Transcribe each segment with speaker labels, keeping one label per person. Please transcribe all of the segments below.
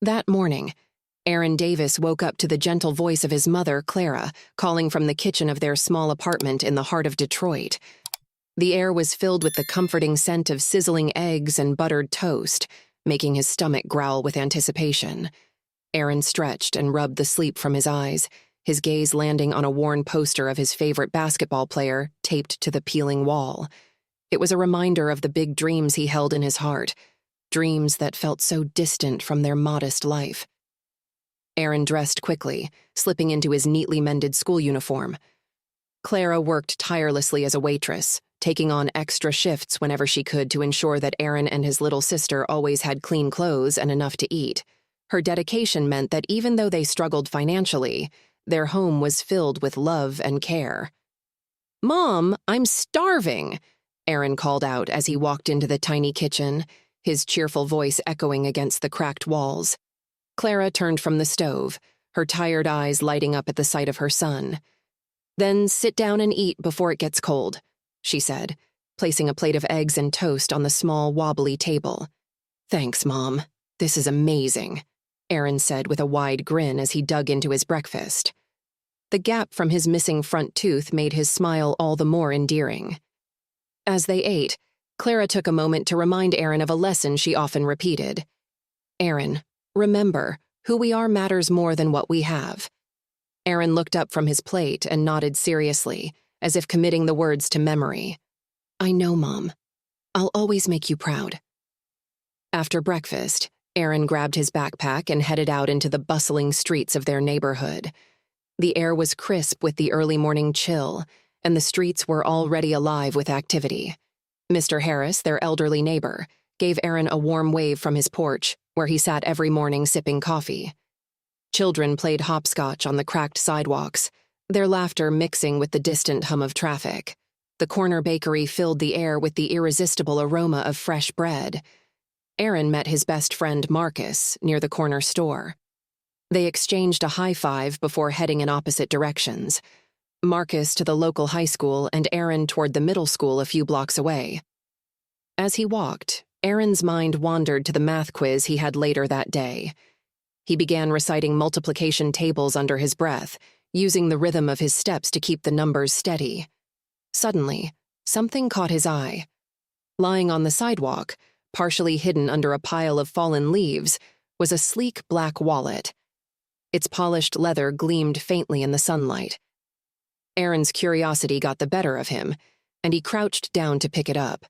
Speaker 1: That morning, Aaron Davis woke up to the gentle voice of his mother, Clara, calling from the kitchen of their small apartment in the heart of Detroit. The air was filled with the comforting scent of sizzling eggs and buttered toast, making his stomach growl with anticipation. Aaron stretched and rubbed the sleep from his eyes, his gaze landing on a worn poster of his favorite basketball player taped to the peeling wall. It was a reminder of the big dreams he held in his heart, dreams that felt so distant from their modest life. Aaron dressed quickly, slipping into his neatly mended school uniform. Clara worked tirelessly as a waitress, taking on extra shifts whenever she could to ensure that Aaron and his little sister always had clean clothes and enough to eat. Her dedication meant that even though they struggled financially, their home was filled with love and care. "Mom, I'm starving," Aaron called out as he walked into the tiny kitchen, his cheerful voice echoing against the cracked walls. Clara turned from the stove, her tired eyes lighting up at the sight of her son. "Then sit down and eat before it gets cold," she said, placing a plate of eggs and toast on the small, wobbly table. "Thanks, Mom. This is amazing," Aaron said with a wide grin as he dug into his breakfast. The gap from his missing front tooth made his smile all the more endearing. As they ate, Clara took a moment to remind Aaron of a lesson she often repeated. "Aaron, remember, who we are matters more than what we have." Aaron looked up from his plate and nodded seriously, as if committing the words to memory. "I know, Mom. I'll always make you proud." After breakfast, Aaron grabbed his backpack and headed out into the bustling streets of their neighborhood. The air was crisp with the early morning chill, and the streets were already alive with activity. Mr. Harris, their elderly neighbor, gave Aaron a warm wave from his porch, where he sat every morning sipping coffee. Children played hopscotch on the cracked sidewalks, their laughter mixing with the distant hum of traffic. The corner bakery filled the air with the irresistible aroma of fresh bread. Aaron met his best friend Marcus near the corner store. They exchanged a high five before heading in opposite directions. Marcus to the local high school and Aaron toward the middle school a few blocks away. As he walked, Aaron's mind wandered to the math quiz he had later that day. He began reciting multiplication tables under his breath, using the rhythm of his steps to keep the numbers steady. Suddenly, something caught his eye. Lying on the sidewalk, partially hidden under a pile of fallen leaves, was a sleek black wallet. Its polished leather gleamed faintly in the sunlight. Aaron's curiosity got the better of him, and he crouched down to pick it up.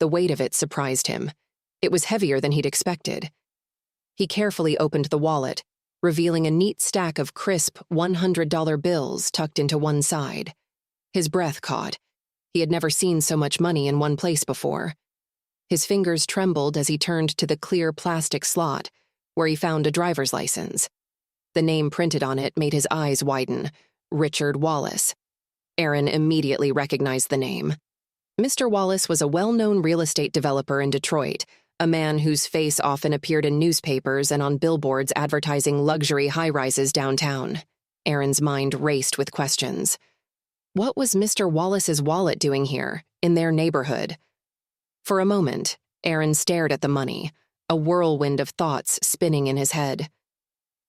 Speaker 1: The weight of it surprised him. It was heavier than he'd expected. He carefully opened the wallet, revealing a neat stack of crisp $100 bills tucked into one side. His breath caught. He had never seen so much money in one place before. His fingers trembled as he turned to the clear plastic slot, where he found a driver's license. The name printed on it made his eyes widen. Richard Wallace. Aaron immediately recognized the name. Mr. Wallace was a well-known real estate developer in Detroit, a man whose face often appeared in newspapers and on billboards advertising luxury high-rises downtown. Aaron's mind raced with questions. What was Mr. Wallace's wallet doing here, in their neighborhood? For a moment, Aaron stared at the money, a whirlwind of thoughts spinning in his head.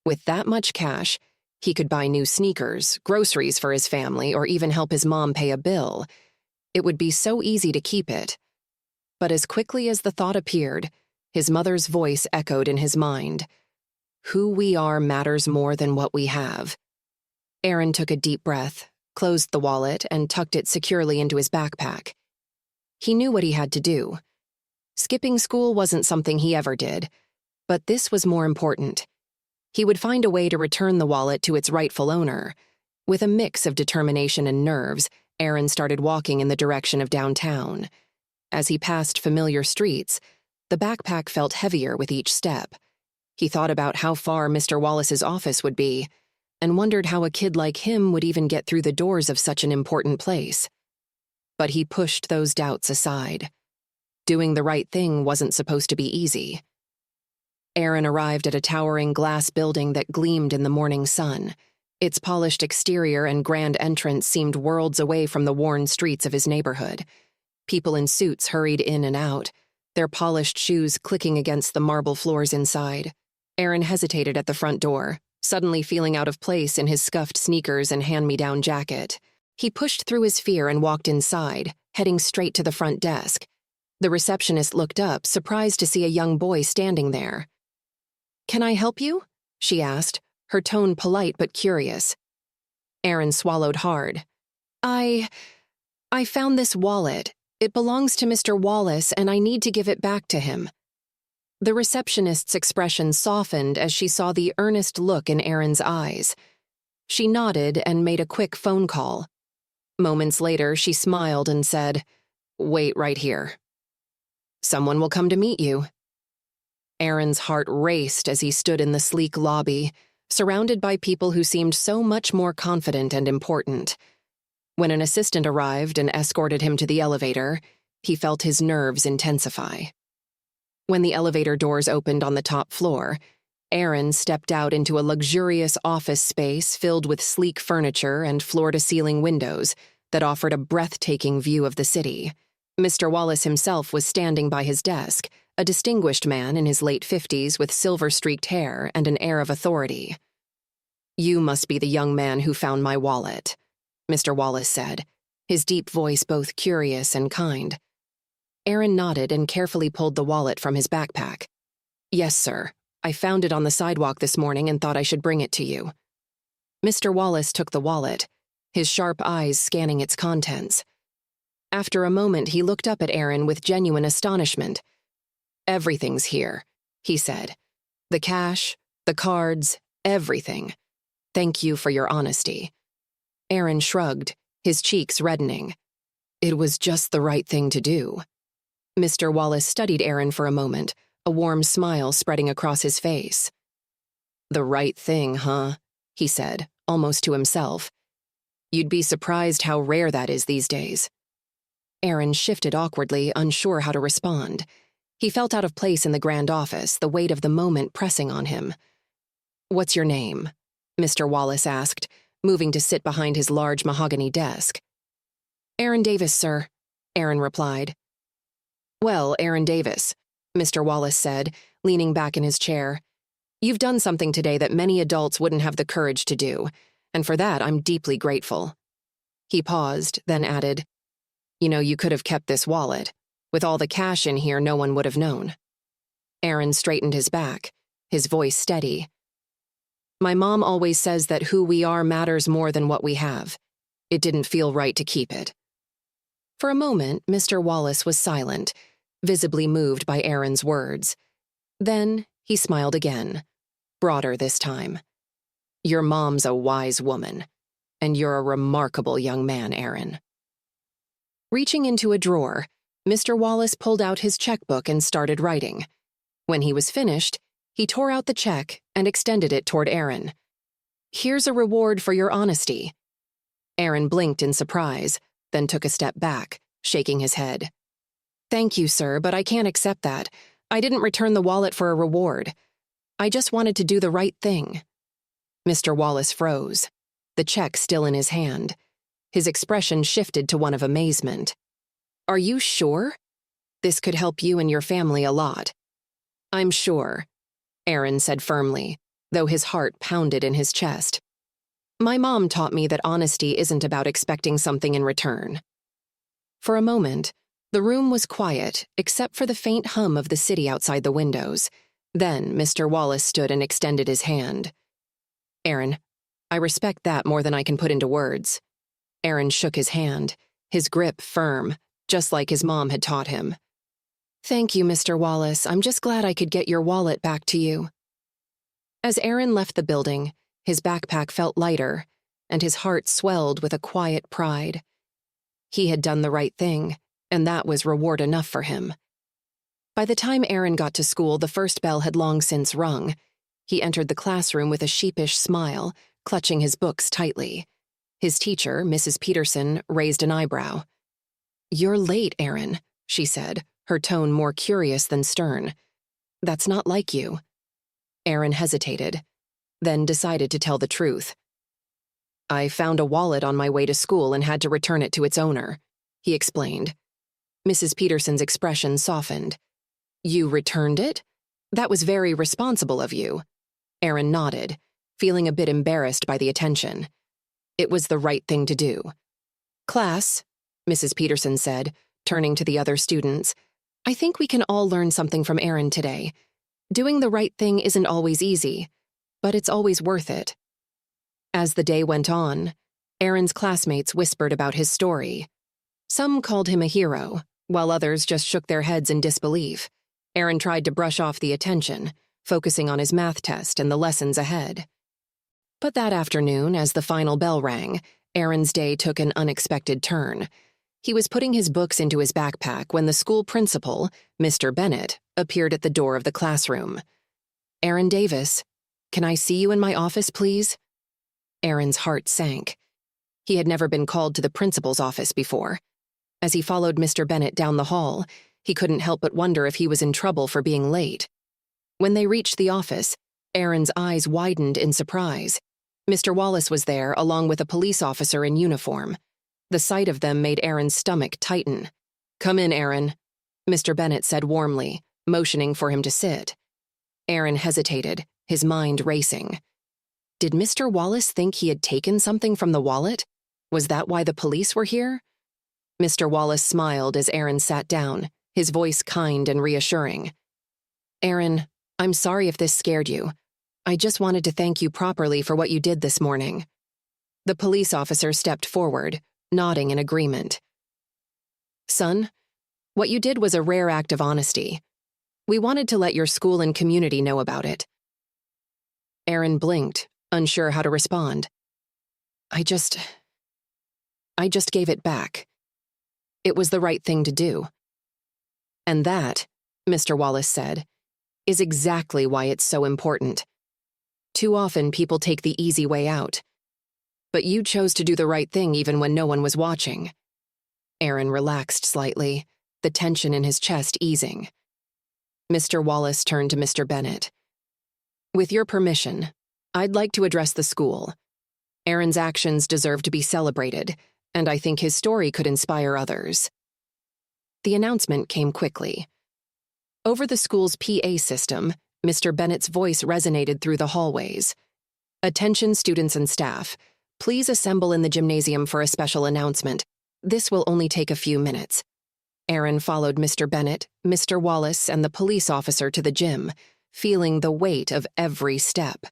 Speaker 1: With that much cash, he could buy new sneakers, groceries for his family, or even help his mom pay a bill. It would be so easy to keep it. But as quickly as the thought appeared, his mother's voice echoed in his mind. Who we are matters more than what we have. Aaron took a deep breath, closed the wallet, and tucked it securely into his backpack. He knew what he had to do. Skipping school wasn't something he ever did, but this was more important. He would find a way to return the wallet to its rightful owner. With a mix of determination and nerves, Aaron started walking in the direction of downtown. As he passed familiar streets, the backpack felt heavier with each step. He thought about how far Mr. Wallace's office would be, and wondered how a kid like him would even get through the doors of such an important place. But he pushed those doubts aside. Doing the right thing wasn't supposed to be easy. Aaron arrived at a towering glass building that gleamed in the morning sun. Its polished exterior and grand entrance seemed worlds away from the worn streets of his neighborhood. People in suits hurried in and out, their polished shoes clicking against the marble floors inside. Aaron hesitated at the front door, suddenly feeling out of place in his scuffed sneakers and hand-me-down jacket. He pushed through his fear and walked inside, heading straight to the front desk. The receptionist looked up, surprised to see a young boy standing there. "Can I help you?" she asked, her tone polite but curious. Aaron swallowed hard. I found this wallet. It belongs to Mr. Wallace, and I need to give it back to him." The receptionist's expression softened as she saw the earnest look in Aaron's eyes. She nodded and made a quick phone call. Moments later, she smiled and said, "Wait right here. Someone will come to meet you." Aaron's heart raced as he stood in the sleek lobby, surrounded by people who seemed so much more confident and important. When an assistant arrived and escorted him to the elevator, he felt his nerves intensify. When the elevator doors opened on the top floor, Aaron stepped out into a luxurious office space filled with sleek furniture and floor-to-ceiling windows that offered a breathtaking view of the city. Mr. Wallace himself was standing by his desk, a distinguished man in his late 50s with silver-streaked hair and an air of authority. "You must be the young man who found my wallet," Mr. Wallace said, his deep voice both curious and kind. Aaron nodded and carefully pulled the wallet from his backpack. "Yes, sir. I found it on the sidewalk this morning and thought I should bring it to you." Mr. Wallace took the wallet, his sharp eyes scanning its contents. After a moment, he looked up at Aaron with genuine astonishment. "Everything's here," he said. "The cash, the cards, everything. Thank you for your honesty." Aaron shrugged, his cheeks reddening. It was just the right thing to do. Mr. Wallace studied Aaron for a moment, a warm smile spreading across his face. "The right thing, huh?" he said, almost to himself. "You'd be surprised how rare that is these days." Aaron shifted awkwardly, unsure how to respond. He felt out of place in the grand office, the weight of the moment pressing on him. "What's your name?" Mr. Wallace asked, moving to sit behind his large mahogany desk. "Aaron Davis, sir," Aaron replied. "Well, Aaron Davis," Mr. Wallace said, leaning back in his chair, "you've done something today that many adults wouldn't have the courage to do, and for that I'm deeply grateful." He paused, then added, You could have kept this wallet. With all the cash in here, no one would have known." Aaron straightened his back, his voice steady. "My mom always says that who we are matters more than what we have. It didn't feel right to keep it." For a moment, Mr. Wallace was silent, visibly moved by Aaron's words. Then he smiled again, broader this time. "Your mom's a wise woman, and you're a remarkable young man, Aaron." Reaching into a drawer, Mr. Wallace pulled out his checkbook and started writing. When he was finished, he tore out the check and extended it toward Aaron. "Here's a reward for your honesty." Aaron blinked in surprise, then took a step back, shaking his head. "Thank you, sir, but I can't accept that. I didn't return the wallet for a reward. I just wanted to do the right thing." Mr. Wallace froze, the check still in his hand. His expression shifted to one of amazement. "Are you sure? This could help you and your family a lot." "I'm sure," Aaron said firmly, though his heart pounded in his chest. "My mom taught me that honesty isn't about expecting something in return." For a moment, the room was quiet except for the faint hum of the city outside the windows. Then Mr. Wallace stood and extended his hand. "Aaron, I respect that more than I can put into words." Aaron shook his hand, his grip firm, just like his mom had taught him. "Thank you, Mr. Wallace. I'm just glad I could get your wallet back to you." As Aaron left the building, his backpack felt lighter, and his heart swelled with a quiet pride. He had done the right thing, and that was reward enough for him. By the time Aaron got to school, the first bell had long since rung. He entered the classroom with a sheepish smile, clutching his books tightly. His teacher, Mrs. Peterson, raised an eyebrow. "You're late, Aaron," she said, her tone more curious than stern. "That's not like you." Aaron hesitated, then decided to tell the truth. "I found a wallet on my way to school and had to return it to its owner," he explained. Mrs. Peterson's expression softened. "You returned it? That was very responsible of you. Aaron nodded, feeling a bit embarrassed by the attention. It was the right thing to do. Class, Mrs. Peterson said, turning to the other students, I think we can all learn something from Aaron today. Doing the right thing isn't always easy, but it's always worth it. As the day went on, Aaron's classmates whispered about his story. Some called him a hero, while others just shook their heads in disbelief. Aaron tried to brush off the attention, focusing on his math test and the lessons ahead. But that afternoon, as the final bell rang, Aaron's day took an unexpected turn. He was putting his books into his backpack when the school principal, Mr. Bennett, appeared at the door of the classroom. Aaron Davis, can I see you in my office, please? Aaron's heart sank. He had never been called to the principal's office before. As he followed Mr. Bennett down the hall, he couldn't help but wonder if he was in trouble for being late. When they reached the office, Aaron's eyes widened in surprise. Mr. Wallace was there, along with a police officer in uniform. The sight of them made Aaron's stomach tighten. Come in, Aaron, Mr. Bennett said warmly, motioning for him to sit. Aaron hesitated, his mind racing. Did Mr. Wallace think he had taken something from the wallet? Was that why the police were here? Mr. Wallace smiled as Aaron sat down, his voice kind and reassuring. Aaron, I'm sorry if this scared you. I just wanted to thank you properly for what you did this morning. The police officer stepped forward, nodding in agreement. Son, what you did was a rare act of honesty. We wanted to let your school and community know about it. Aaron blinked, unsure how to respond. I just gave it back. It was the right thing to do. And that, Mr. Wallace said, is exactly why it's so important. Too often people take the easy way out. But you chose to do the right thing even when no one was watching. Aaron relaxed slightly, the tension in his chest easing. Mr. Wallace turned to Mr. Bennett. With your permission, I'd like to address the school. Aaron's actions deserve to be celebrated, and I think his story could inspire others. The announcement came quickly. Over the school's PA system, Mr. Bennett's voice resonated through the hallways. Attention students and staff, please assemble in the gymnasium for a special announcement. This will only take a few minutes. Aaron followed Mr. Bennett, Mr. Wallace, and the police officer to the gym, feeling the weight of every step.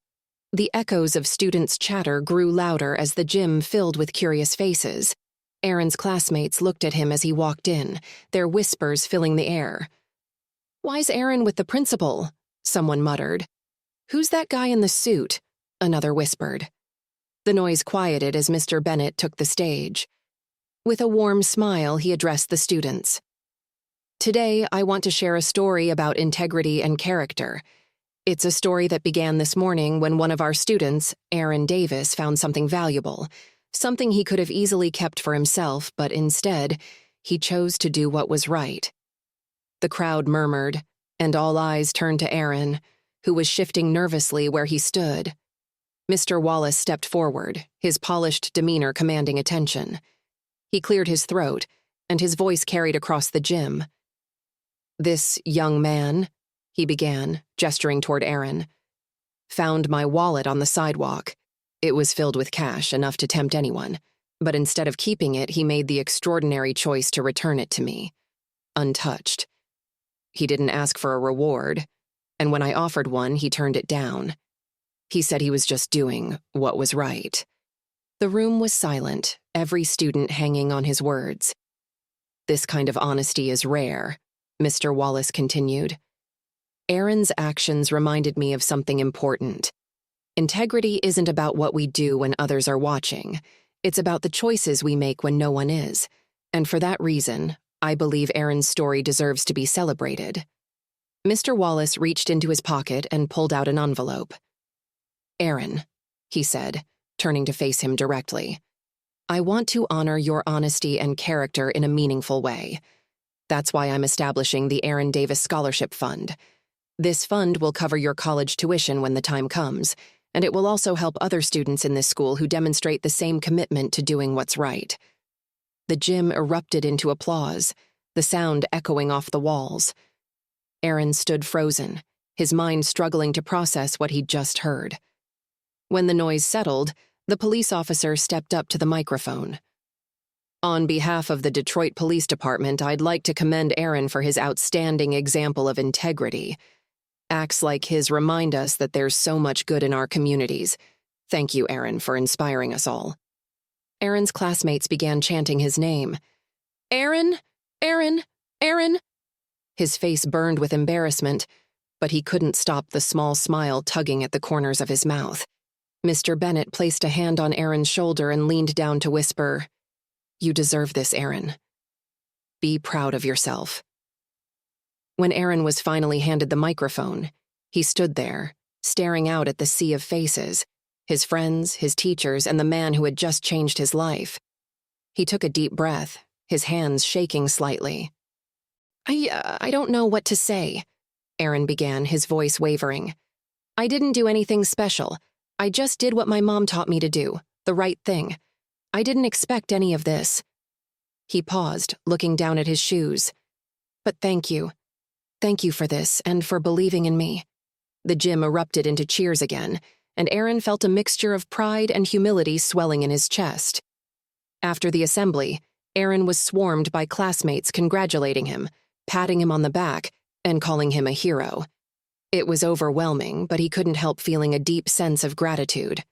Speaker 1: The echoes of students' chatter grew louder as the gym filled with curious faces. Aaron's classmates looked at him as he walked in, their whispers filling the air. Why's Aaron with the principal? Someone muttered. Who's that guy in the suit? Another whispered. The noise quieted as Mr. Bennett took the stage. With a warm smile, he addressed the students. Today, I want to share a story about integrity and character. It's a story that began this morning when one of our students, Aaron Davis, found something valuable, something he could have easily kept for himself, but instead, he chose to do what was right. The crowd murmured, and all eyes turned to Aaron, who was shifting nervously where he stood. Mr. Wallace stepped forward, his polished demeanor commanding attention. He cleared his throat, and his voice carried across the gym. This young man, he began, gesturing toward Aaron, found my wallet on the sidewalk. It was filled with cash, enough to tempt anyone, but instead of keeping it, he made the extraordinary choice to return it to me, untouched. He didn't ask for a reward, and when I offered one, he turned it down. He said he was just doing what was right. The room was silent, every student hanging on his words. This kind of honesty is rare, Mr. Wallace continued. Aaron's actions reminded me of something important. Integrity isn't about what we do when others are watching. It's about the choices we make when no one is. And for that reason, I believe Aaron's story deserves to be celebrated. Mr. Wallace reached into his pocket and pulled out an envelope. Aaron, he said, turning to face him directly, I want to honor your honesty and character in a meaningful way. That's why I'm establishing the Aaron Davis Scholarship Fund. This fund will cover your college tuition when the time comes, and it will also help other students in this school who demonstrate the same commitment to doing what's right. The gym erupted into applause, the sound echoing off the walls. Aaron stood frozen, his mind struggling to process what he'd just heard. When the noise settled, the police officer stepped up to the microphone. "On behalf of the Detroit Police Department, I'd like to commend Aaron for his outstanding example of integrity. Acts like his remind us that there's so much good in our communities. Thank you, Aaron, for inspiring us all." Aaron's classmates began chanting his name. "Aaron! Aaron! Aaron!" His face burned with embarrassment, but he couldn't stop the small smile tugging at the corners of his mouth. Mr. Bennett placed a hand on Aaron's shoulder and leaned down to whisper, "You deserve this, Aaron. Be proud of yourself." When Aaron was finally handed the microphone, he stood there, staring out at the sea of faces, his friends, his teachers, and the man who had just changed his life. He took a deep breath, his hands shaking slightly. I don't know what to say," Aaron began, his voice wavering. "I didn't do anything special. I just did what my mom taught me to do, the right thing. I didn't expect any of this." He paused, looking down at his shoes. "But thank you. Thank you for this, and for believing in me." The gym erupted into cheers again, and Aaron felt a mixture of pride and humility swelling in his chest. After the assembly, Aaron was swarmed by classmates congratulating him, patting him on the back, and calling him a hero. It was overwhelming, but he couldn't help feeling a deep sense of gratitude.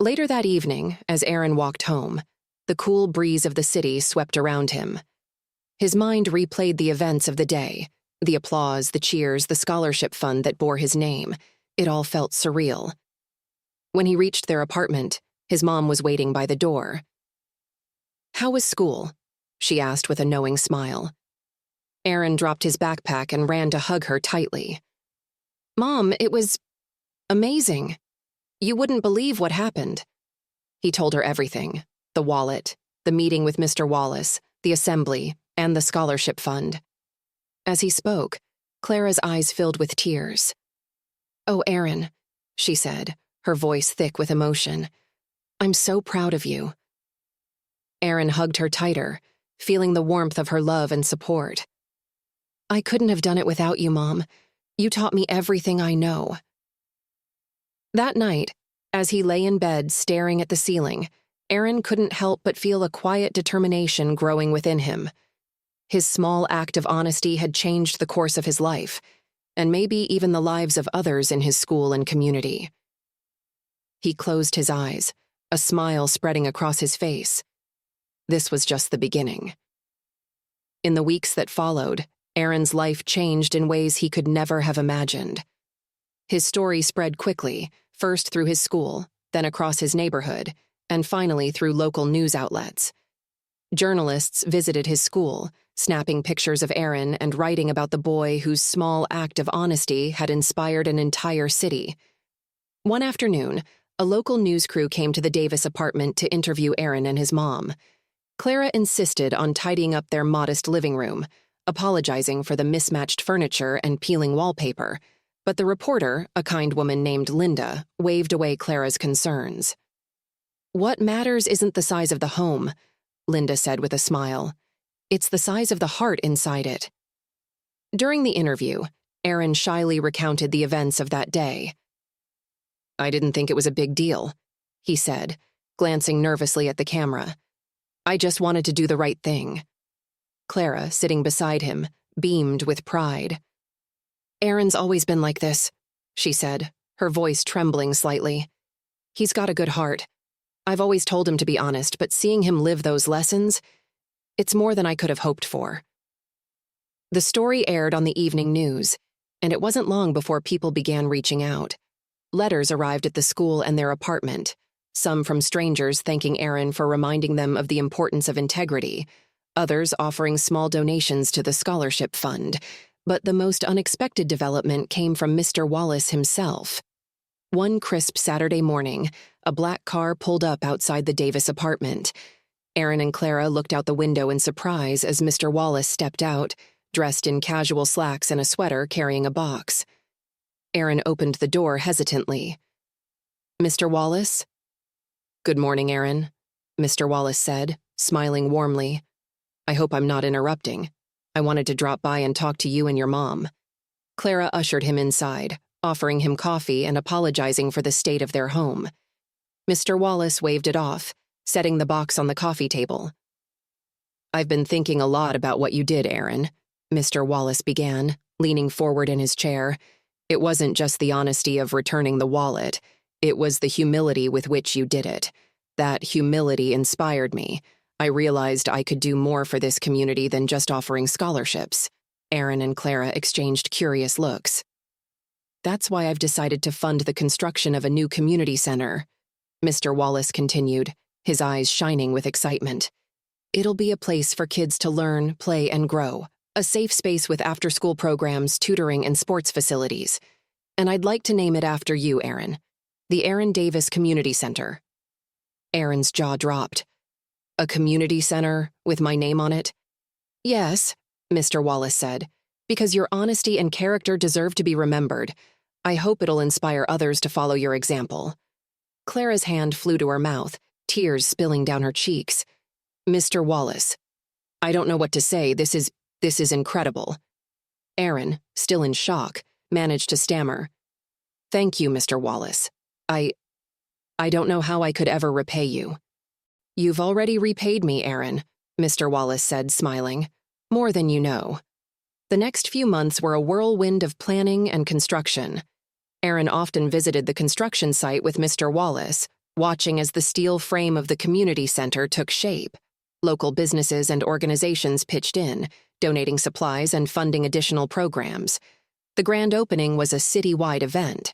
Speaker 1: Later that evening, as Aaron walked home, the cool breeze of the city swept around him. His mind replayed the events of the day, the applause, the cheers, the scholarship fund that bore his name. It all felt surreal. When he reached their apartment, his mom was waiting by the door. "How was school?" she asked with a knowing smile. Aaron dropped his backpack and ran to hug her tightly. "Mom, it was amazing. You wouldn't believe what happened." He told her everything: the wallet, the meeting with Mr. Wallace, the assembly, and the scholarship fund. As he spoke, Clara's eyes filled with tears. "Oh, Aaron," she said, her voice thick with emotion. "I'm so proud of you." Aaron hugged her tighter, feeling the warmth of her love and support. "I couldn't have done it without you, Mom. You taught me everything I know." That night, as he lay in bed staring at the ceiling, Aaron couldn't help but feel a quiet determination growing within him. His small act of honesty had changed the course of his life, and maybe even the lives of others in his school and community. He closed his eyes, a smile spreading across his face. This was just the beginning. In the weeks that followed, Aaron's life changed in ways he could never have imagined. His story spread quickly, first through his school, then across his neighborhood, and finally through local news outlets. Journalists visited his school, snapping pictures of Aaron and writing about the boy whose small act of honesty had inspired an entire city. One afternoon, a local news crew came to the Davis apartment to interview Aaron and his mom. Clara insisted on tidying up their modest living room, apologizing for the mismatched furniture and peeling wallpaper, but the reporter, a kind woman named Linda, waved away Clara's concerns. "What matters isn't the size of the home," Linda said with a smile. "It's the size of the heart inside it." During the interview, Aaron shyly recounted the events of that day. "I didn't think it was a big deal," he said, glancing nervously at the camera. "I just wanted to do the right thing." Clara, sitting beside him, beamed with pride. "Aaron's always been like this," she said, her voice trembling slightly. "He's got a good heart. I've always told him to be honest, but seeing him live those lessons, it's more than I could have hoped for." The story aired on the evening news, and it wasn't long before people began reaching out. Letters arrived at the school and their apartment, some from strangers thanking Aaron for reminding them of the importance of integrity, others offering small donations to the scholarship fund. But the most unexpected development came from Mr. Wallace himself. One crisp Saturday morning, a black car pulled up outside the Davis apartment. Aaron and Clara looked out the window in surprise as Mr. Wallace stepped out, dressed in casual slacks and a sweater carrying a box. Aaron opened the door hesitantly. "Mr. Wallace?" "Good morning, Aaron," Mr. Wallace said, smiling warmly. "I hope I'm not interrupting. I wanted to drop by and talk to you and your mom." Clara ushered him inside, offering him coffee and apologizing for the state of their home. Mr. Wallace waved it off, setting the box on the coffee table. "I've been thinking a lot about what you did, Aaron," Mr. Wallace began, leaning forward in his chair. "It wasn't just the honesty of returning the wallet. It was the humility with which you did it. That humility inspired me. I realized I could do more for this community than just offering scholarships." Aaron and Clara exchanged curious looks. "That's why I've decided to fund the construction of a new community center," Mr. Wallace continued, his eyes shining with excitement. "It'll be a place for kids to learn, play, and grow, a safe space with after-school programs, tutoring, and sports facilities. And I'd like to name it after you, Aaron. The Aaron Davis Community Center." Aaron's jaw dropped. "A community center with my name on it?" "Yes," Mr. Wallace said, "because your honesty and character deserve to be remembered. I hope it'll inspire others to follow your example." Clara's hand flew to her mouth, tears spilling down her cheeks. "Mr. Wallace, I don't know what to say. This is incredible." Aaron, still in shock, managed to stammer. "Thank you, Mr. Wallace. I don't know how I could ever repay you." "You've already repaid me, Aaron," Mr. Wallace said, smiling. "More than you know." The next few months were a whirlwind of planning and construction. Aaron often visited the construction site with Mr. Wallace, watching as the steel frame of the community center took shape. Local businesses and organizations pitched in, donating supplies and funding additional programs. The grand opening was a citywide event.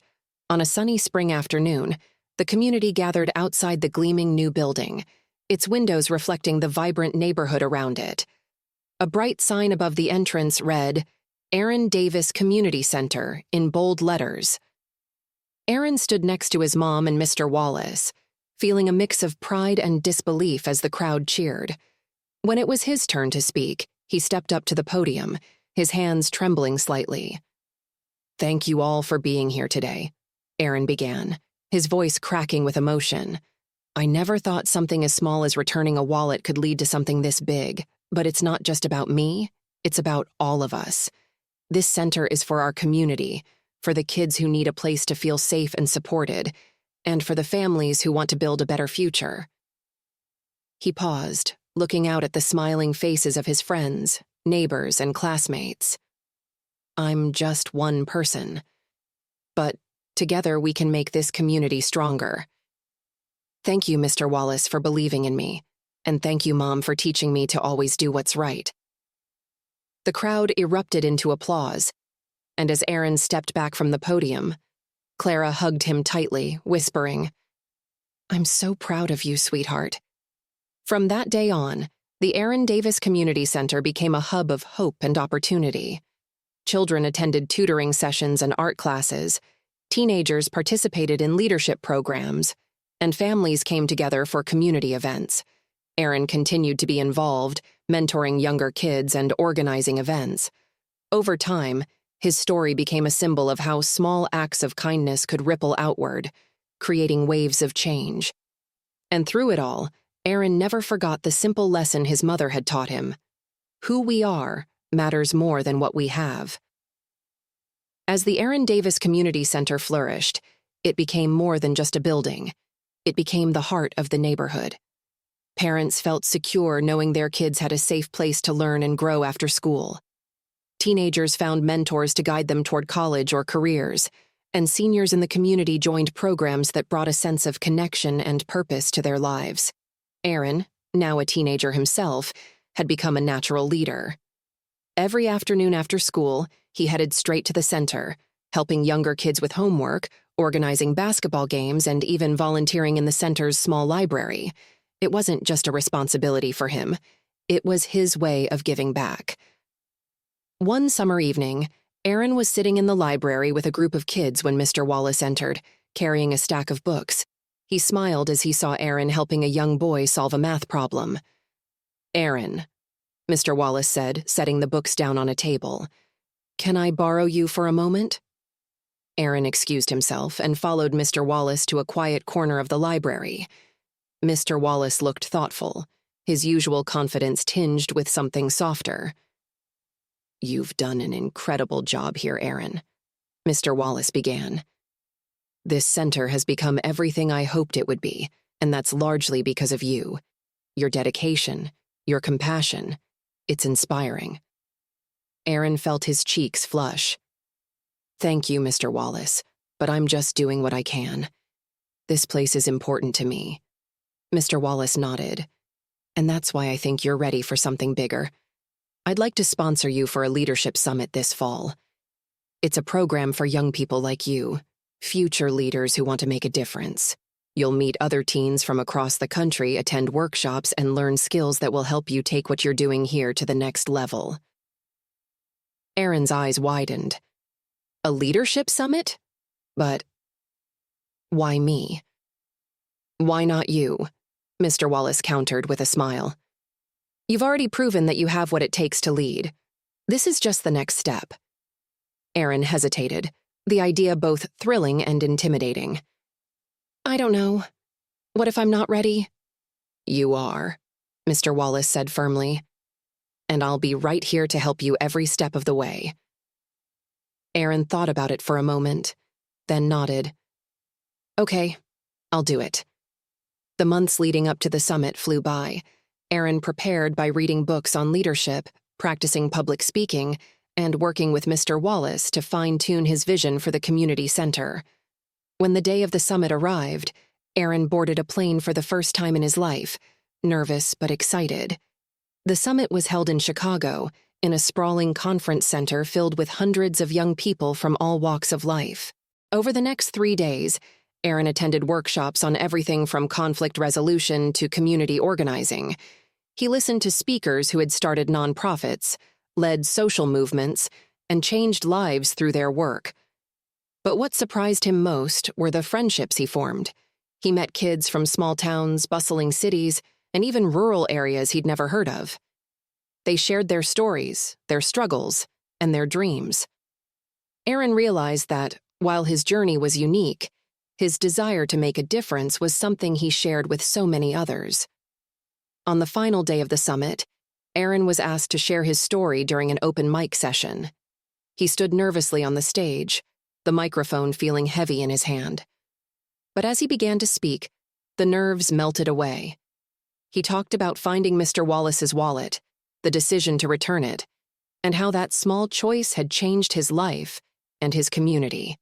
Speaker 1: On a sunny spring afternoon, the community gathered outside the gleaming new building, its windows reflecting the vibrant neighborhood around it. A bright sign above the entrance read, "Aaron Davis Community Center," in bold letters. Aaron stood next to his mom and Mr. Wallace, feeling a mix of pride and disbelief as the crowd cheered. When it was his turn to speak, he stepped up to the podium, his hands trembling slightly. "Thank you all for being here today," Aaron began, his voice cracking with emotion. "I never thought something as small as returning a wallet could lead to something this big, but it's not just about me, it's about all of us. This center is for our community, for the kids who need a place to feel safe and supported, and for the families who want to build a better future." He paused, looking out at the smiling faces of his friends, neighbors, and classmates. "I'm just one person, but together we can make this community stronger. Thank you, Mr. Wallace, for believing in me, and thank you, Mom, for teaching me to always do what's right." The crowd erupted into applause, and as Aaron stepped back from the podium, Clara hugged him tightly, whispering, "I'm so proud of you, sweetheart." From that day on, the Aaron Davis Community Center became a hub of hope and opportunity. Children attended tutoring sessions and art classes, teenagers participated in leadership programs, and families came together for community events. Aaron continued to be involved, mentoring younger kids and organizing events. Over time, his story became a symbol of how small acts of kindness could ripple outward, creating waves of change. And through it all, Aaron never forgot the simple lesson his mother had taught him. Who we are matters more than what we have. As the Aaron Davis Community Center flourished, it became more than just a building. It became the heart of the neighborhood. Parents felt secure knowing their kids had a safe place to learn and grow after school. Teenagers found mentors to guide them toward college or careers, and seniors in the community joined programs that brought a sense of connection and purpose to their lives. Aaron, now a teenager himself, had become a natural leader. Every afternoon after school, he headed straight to the center, helping younger kids with homework, organizing basketball games, and even volunteering in the center's small library. It wasn't just a responsibility for him. It was his way of giving back. One summer evening, Aaron was sitting in the library with a group of kids when Mr. Wallace entered, carrying a stack of books. He smiled as he saw Aaron helping a young boy solve a math problem. "Aaron," Mr. Wallace said, setting the books down on a table, "can I borrow you for a moment?" Aaron excused himself and followed Mr. Wallace to a quiet corner of the library. Mr. Wallace looked thoughtful, his usual confidence tinged with something softer. "You've done an incredible job here, Aaron," Mr. Wallace began. "This center has become everything I hoped it would be, and that's largely because of you. Your dedication, your compassion. It's inspiring." Aaron felt his cheeks flush. "Thank you, Mr. Wallace, but I'm just doing what I can. This place is important to me." Mr. Wallace nodded. "And that's why I think you're ready for something bigger. I'd like to sponsor you for a leadership summit this fall. It's a program for young people like you, future leaders who want to make a difference. You'll meet other teens from across the country, attend workshops, and learn skills that will help you take what you're doing here to the next level." Aaron's eyes widened. "A leadership summit? But why me?" "Why not you?" Mr. Wallace countered with a smile. "You've already proven that you have what it takes to lead. This is just the next step." Aaron hesitated, the idea both thrilling and intimidating. "I don't know. What if I'm not ready?" "You are," Mr. Wallace said firmly. "And I'll be right here to help you every step of the way." Aaron thought about it for a moment, then nodded. "Okay, I'll do it." The months leading up to the summit flew by. Aaron prepared by reading books on leadership, practicing public speaking, and working with Mr. Wallace to fine-tune his vision for the community center. When the day of the summit arrived, Aaron boarded a plane for the first time in his life, nervous but excited. The summit was held in Chicago, in a sprawling conference center filled with hundreds of young people from all walks of life. Over the next 3 days, Aaron attended workshops on everything from conflict resolution to community organizing. He listened to speakers who had started nonprofits, led social movements, and changed lives through their work. But what surprised him most were the friendships he formed. He met kids from small towns, bustling cities, and even rural areas he'd never heard of. They shared their stories, their struggles, and their dreams. Aaron realized that, while his journey was unique, his desire to make a difference was something he shared with so many others. On the final day of the summit, Aaron was asked to share his story during an open mic session. He stood nervously on the stage, the microphone feeling heavy in his hand. But as he began to speak, the nerves melted away. He talked about finding Mr. Wallace's wallet, the decision to return it, and how that small choice had changed his life and his community.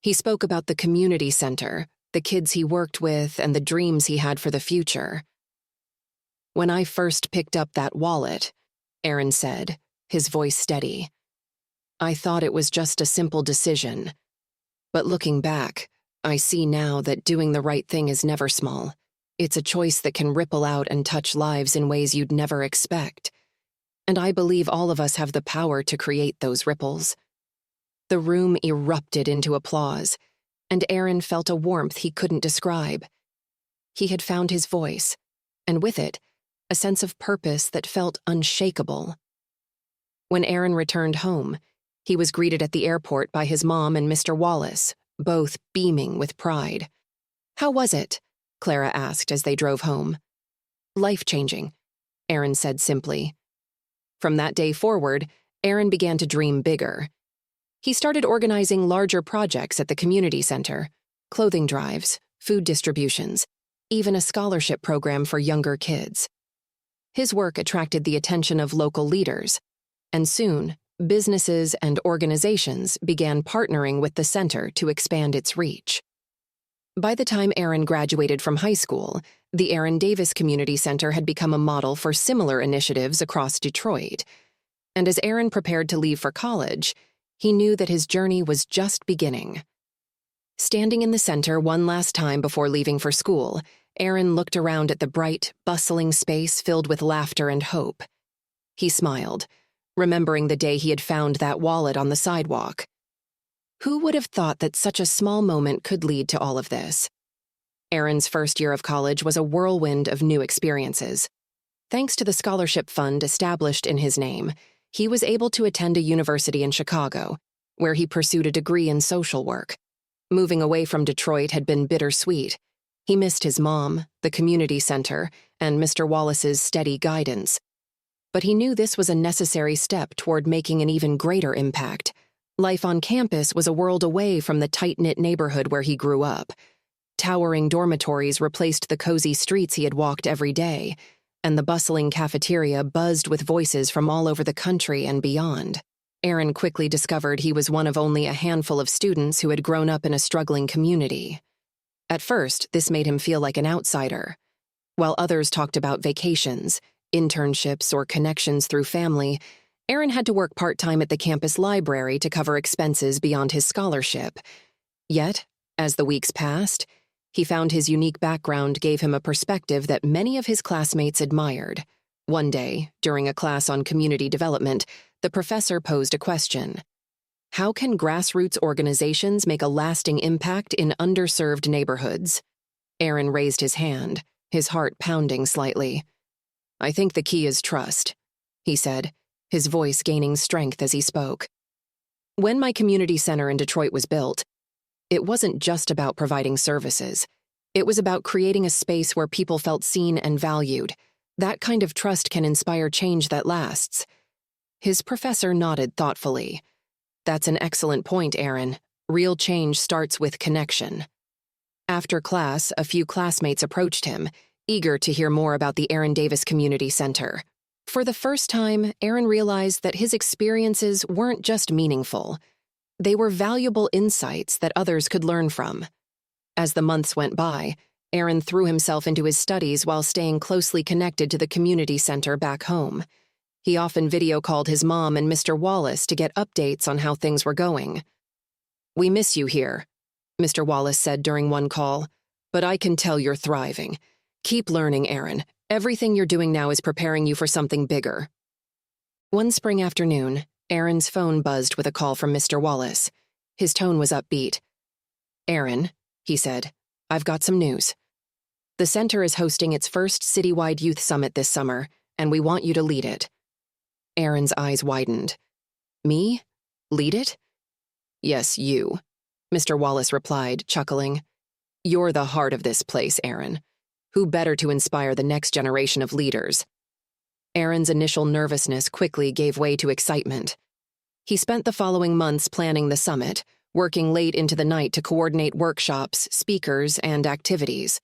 Speaker 1: He spoke about the community center, the kids he worked with, and the dreams he had for the future. "When I first picked up that wallet," Aaron said, his voice steady, "I thought it was just a simple decision. But looking back, I see now that doing the right thing is never small. It's a choice that can ripple out and touch lives in ways you'd never expect. And I believe all of us have the power to create those ripples." The room erupted into applause, and Aaron felt a warmth he couldn't describe. He had found his voice, and with it, a sense of purpose that felt unshakable. When Aaron returned home, he was greeted at the airport by his mom and Mr. Wallace, both beaming with pride. "How was it?" Clara asked as they drove home. "Life-changing," Aaron said simply. From that day forward, Aaron began to dream bigger. He started organizing larger projects at the community center, clothing drives, food distributions, even a scholarship program for younger kids. His work attracted the attention of local leaders, and soon, businesses and organizations began partnering with the center to expand its reach. By the time Aaron graduated from high school, the Aaron Davis Community Center had become a model for similar initiatives across Detroit. And as Aaron prepared to leave for college, he knew that his journey was just beginning. Standing in the center one last time before leaving for school, Aaron looked around at the bright, bustling space filled with laughter and hope. He smiled, remembering the day he had found that wallet on the sidewalk. Who would have thought that such a small moment could lead to all of this? Aaron's first year of college was a whirlwind of new experiences. Thanks to the scholarship fund established in his name, he was able to attend a university in Chicago, where he pursued a degree in social work. Moving away from Detroit had been bittersweet. He missed his mom, the community center, and Mr. Wallace's steady guidance. but he knew this was a necessary step toward making an even greater impact. Life on campus was a world away from the tight-knit neighborhood where he grew up. Towering dormitories replaced the cozy streets he had walked every day, and the bustling cafeteria buzzed with voices from all over the country and beyond. Aaron quickly discovered he was one of only a handful of students who had grown up in a struggling community. At first, this made him feel like an outsider. While others talked about vacations, internships, or connections through family, Aaron had to work part-time at the campus library to cover expenses beyond his scholarship. Yet, as the weeks passed, he found his unique background gave him a perspective that many of his classmates admired. One day, during a class on community development, the professor posed a question. How can grassroots organizations make a lasting impact in underserved neighborhoods? Aaron raised his hand, his heart pounding slightly. I think the key is trust, he said, his voice gaining strength as he spoke. When my community center in Detroit was built, it wasn't just about providing services. It was about creating a space where people felt seen and valued. That kind of trust can inspire change that lasts. His professor nodded thoughtfully. That's an excellent point, Aaron. Real change starts with connection. After class, a few classmates approached him, eager to hear more about the Aaron Davis Community Center. For the first time, Aaron realized that his experiences weren't just meaningful. They were valuable insights that others could learn from. As the months went by, Aaron threw himself into his studies while staying closely connected to the community center back home. He often video called his mom and Mr. Wallace to get updates on how things were going. We miss you here, Mr. Wallace said during one call, but I can tell you're thriving. Keep learning, Aaron. Everything you're doing now is preparing you for something bigger. One spring afternoon, Aaron's phone buzzed with a call from Mr. Wallace. His tone was upbeat. Aaron, he said, I've got some news. The center is hosting its first citywide youth summit this summer, and we want you to lead it. Aaron's eyes widened. Me? Lead it? Yes, you, Mr. Wallace replied, chuckling. You're the heart of this place, Aaron. Who better to inspire the next generation of leaders? Aaron's initial nervousness quickly gave way to excitement. He spent the following months planning the summit, working late into the night to coordinate workshops, speakers, and activities.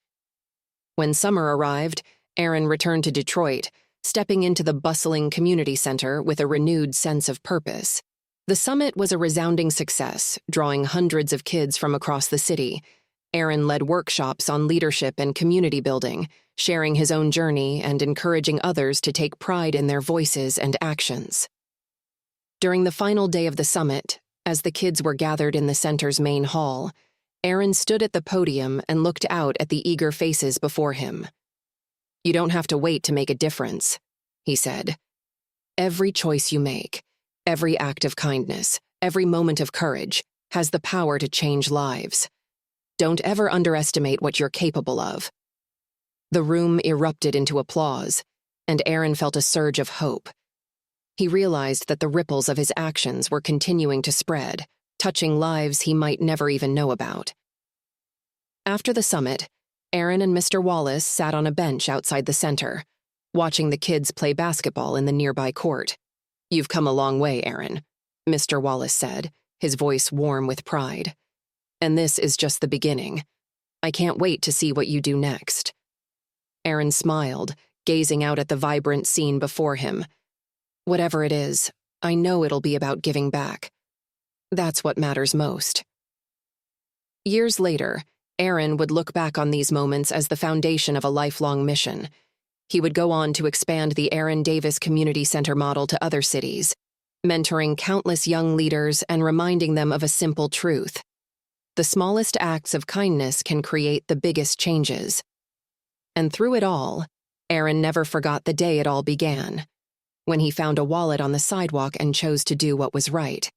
Speaker 1: When summer arrived, Aaron returned to Detroit, stepping into the bustling community center with a renewed sense of purpose. The summit was a resounding success, drawing hundreds of kids from across the city. Aaron led workshops on leadership and community building, sharing his own journey and encouraging others to take pride in their voices and actions. During the final day of the summit, as the kids were gathered in the center's main hall, Aaron stood at the podium and looked out at the eager faces before him. You don't have to wait to make a difference, he said. Every choice you make, every act of kindness, every moment of courage has the power to change lives. Don't ever underestimate what you're capable of. The room erupted into applause, and Aaron felt a surge of hope. He realized that the ripples of his actions were continuing to spread, touching lives he might never even know about. After the summit, Aaron and Mr. Wallace sat on a bench outside the center, watching the kids play basketball in the nearby court. You've come a long way, Aaron, Mr. Wallace said, his voice warm with pride. And this is just the beginning. I can't wait to see what you do next. Aaron smiled, gazing out at the vibrant scene before him. Whatever it is, I know it'll be about giving back. That's what matters most. Years later, Aaron would look back on these moments as the foundation of a lifelong mission. He would go on to expand the Aaron Davis Community Center model to other cities, mentoring countless young leaders and reminding them of a simple truth. The smallest acts of kindness can create the biggest changes. And through it all, Aaron never forgot the day it all began, when he found a wallet on the sidewalk and chose to do what was right.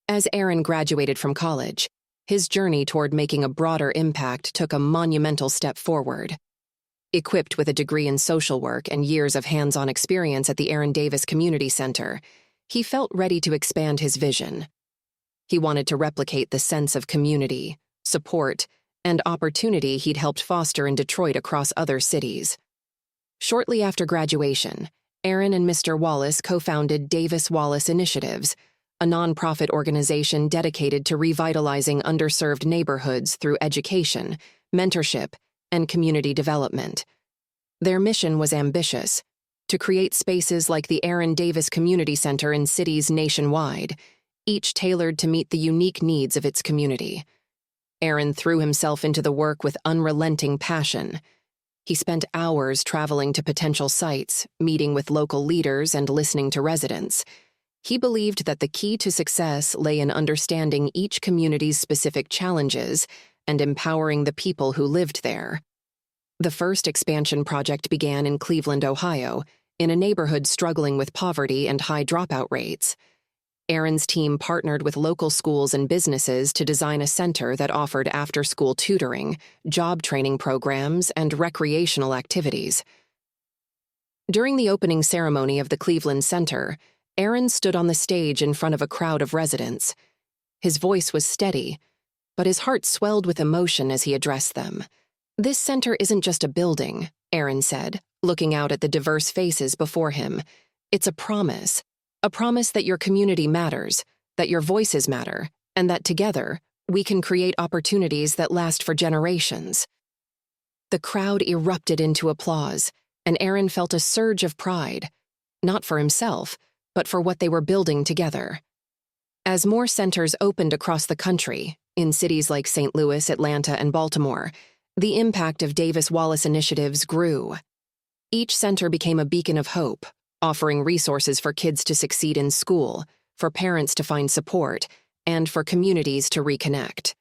Speaker 1: As Aaron graduated from college, his journey toward making a broader impact took a monumental step forward. Equipped with a degree in social work and years of hands-on experience at the Aaron Davis Community Center, he felt ready to expand his vision. He wanted to replicate the sense of community, support, and opportunity he'd helped foster in Detroit across other cities. Shortly after graduation, Aaron and Mr. Wallace co-founded Davis Wallace Initiatives, a nonprofit organization dedicated to revitalizing underserved neighborhoods through education, mentorship, and community development. Their mission was ambitious: to create spaces like the Aaron Davis Community Center in cities nationwide, each tailored to meet the unique needs of its community. Aaron threw himself into the work with unrelenting passion. He spent hours traveling to potential sites, meeting with local leaders, and listening to residents. He believed that the key to success lay in understanding each community's specific challenges and empowering the people who lived there. The first expansion project began in Cleveland, Ohio, in a neighborhood struggling with poverty and high dropout rates. Aaron's team partnered with local schools and businesses to design a center that offered after-school tutoring, job training programs, and recreational activities. During the opening ceremony of the Cleveland Center, Aaron stood on the stage in front of a crowd of residents. His voice was steady, but his heart swelled with emotion as he addressed them. "This center isn't just a building," Aaron said, looking out at the diverse faces before him. "It's a promise that your community matters, that your voices matter, and that together, we can create opportunities that last for generations." The crowd erupted into applause, and Aaron felt a surge of pride, not for himself, but for what they were building together. As more centers opened across the country, in cities like St. Louis, Atlanta, and Baltimore, the impact of Davis Wallace Initiatives grew. Each center became a beacon of hope, offering resources for kids to succeed in school, for parents to find support, and for communities to reconnect.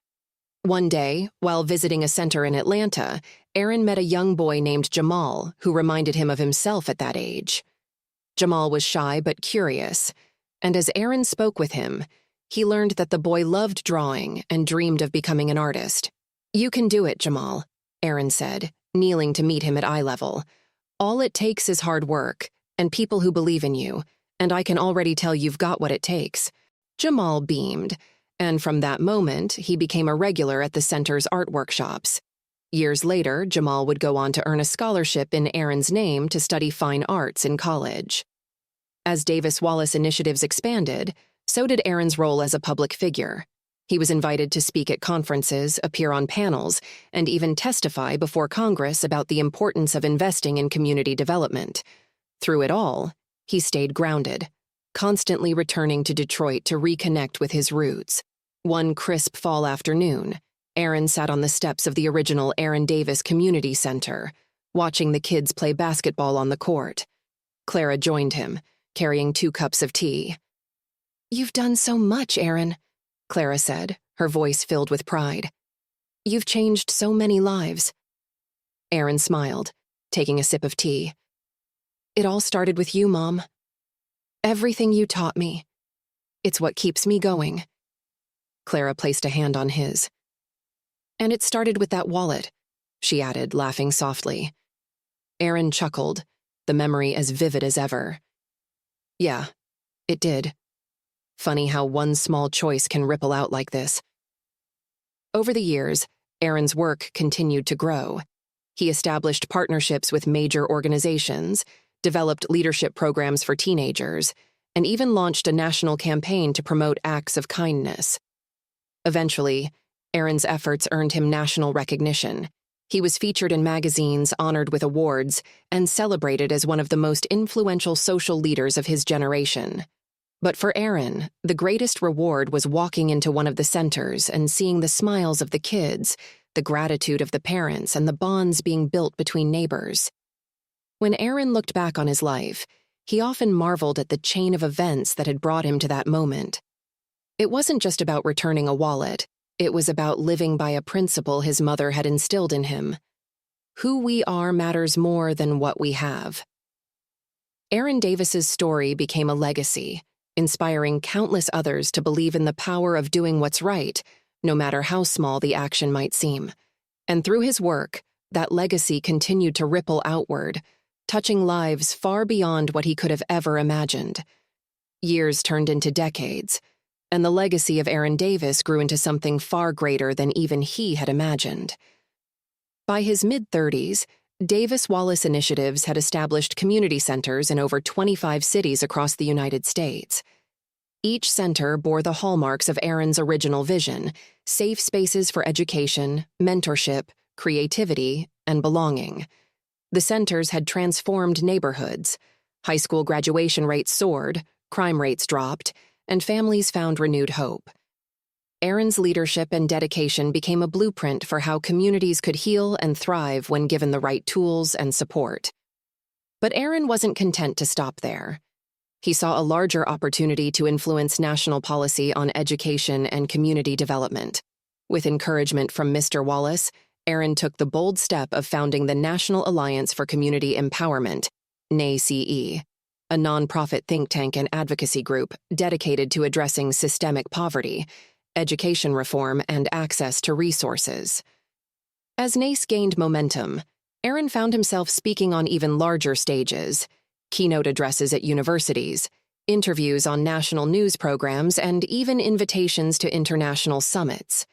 Speaker 1: One day, while visiting a center in Atlanta, Aaron met a young boy named Jamal who reminded him of himself at that age. Jamal was shy but curious, and as Aaron spoke with him, he learned that the boy loved drawing and dreamed of becoming an artist. "You can do it, Jamal," Aaron said, kneeling to meet him at eye level. "All it takes is hard work, and people who believe in you, and I can already tell you've got what it takes." Jamal beamed, and from that moment, he became a regular at the center's art workshops. Years later, Jamal would go on to earn a scholarship in Aaron's name to study fine arts in college. As Davis Wallace Initiatives expanded, so did Aaron's role as a public figure. He was invited to speak at conferences, appear on panels, and even testify before Congress about the importance of investing in community development. Through it all, he stayed grounded, constantly returning to Detroit to reconnect with his roots. One crisp fall afternoon, Aaron sat on the steps of the original Aaron Davis Community Center, watching the kids play basketball on the court. Clara joined him, carrying 2 cups of tea. "You've done so much, Aaron," Clara said, her voice filled with pride. "You've changed so many lives." Aaron smiled, taking a sip of tea. "It all started with you, Mom. Everything you taught me. It's what keeps me going." Clara placed a hand on his. "And it started with that wallet," she added, laughing softly. Aaron chuckled, the memory as vivid as ever. "Yeah, it did. Funny how one small choice can ripple out like this." Over the years, Aaron's work continued to grow. He established partnerships with major organizations, developed leadership programs for teenagers, and even launched a national campaign to promote acts of kindness. Eventually, Aaron's efforts earned him national recognition. He was featured in magazines, honored with awards, and celebrated as one of the most influential social leaders of his generation. But for Aaron, the greatest reward was walking into one of the centers and seeing the smiles of the kids, the gratitude of the parents, and the bonds being built between neighbors. When Aaron looked back on his life, he often marveled at the chain of events that had brought him to that moment. It wasn't just about returning a wallet. It was about living by a principle his mother had instilled in him. Who we are matters more than what we have. Aaron Davis's story became a legacy, inspiring countless others to believe in the power of doing what's right, no matter how small the action might seem. And through his work, that legacy continued to ripple outward, touching lives far beyond what he could have ever imagined. Years turned into decades, and the legacy of Aaron Davis grew into something far greater than even he had imagined. By his mid-30s, Davis Wallace Initiatives had established community centers in over 25 cities across the United States. Each center bore the hallmarks of Aaron's original vision: safe spaces for education, mentorship, creativity, and belonging. The centers had transformed neighborhoods. High school graduation rates soared, crime rates dropped, and families found renewed hope. Aaron's leadership and dedication became a blueprint for how communities could heal and thrive when given the right tools and support. But Aaron wasn't content to stop there. He saw a larger opportunity to influence national policy on education and community development. With encouragement from Mr. Wallace, Aaron took the bold step of founding the National Alliance for Community Empowerment, NACE, a nonprofit think tank and advocacy group dedicated to addressing systemic poverty, education reform, and access to resources. As NACE gained momentum, Aaron found himself speaking on even larger stages: keynote addresses at universities, interviews on national news programs, and even invitations to international summits.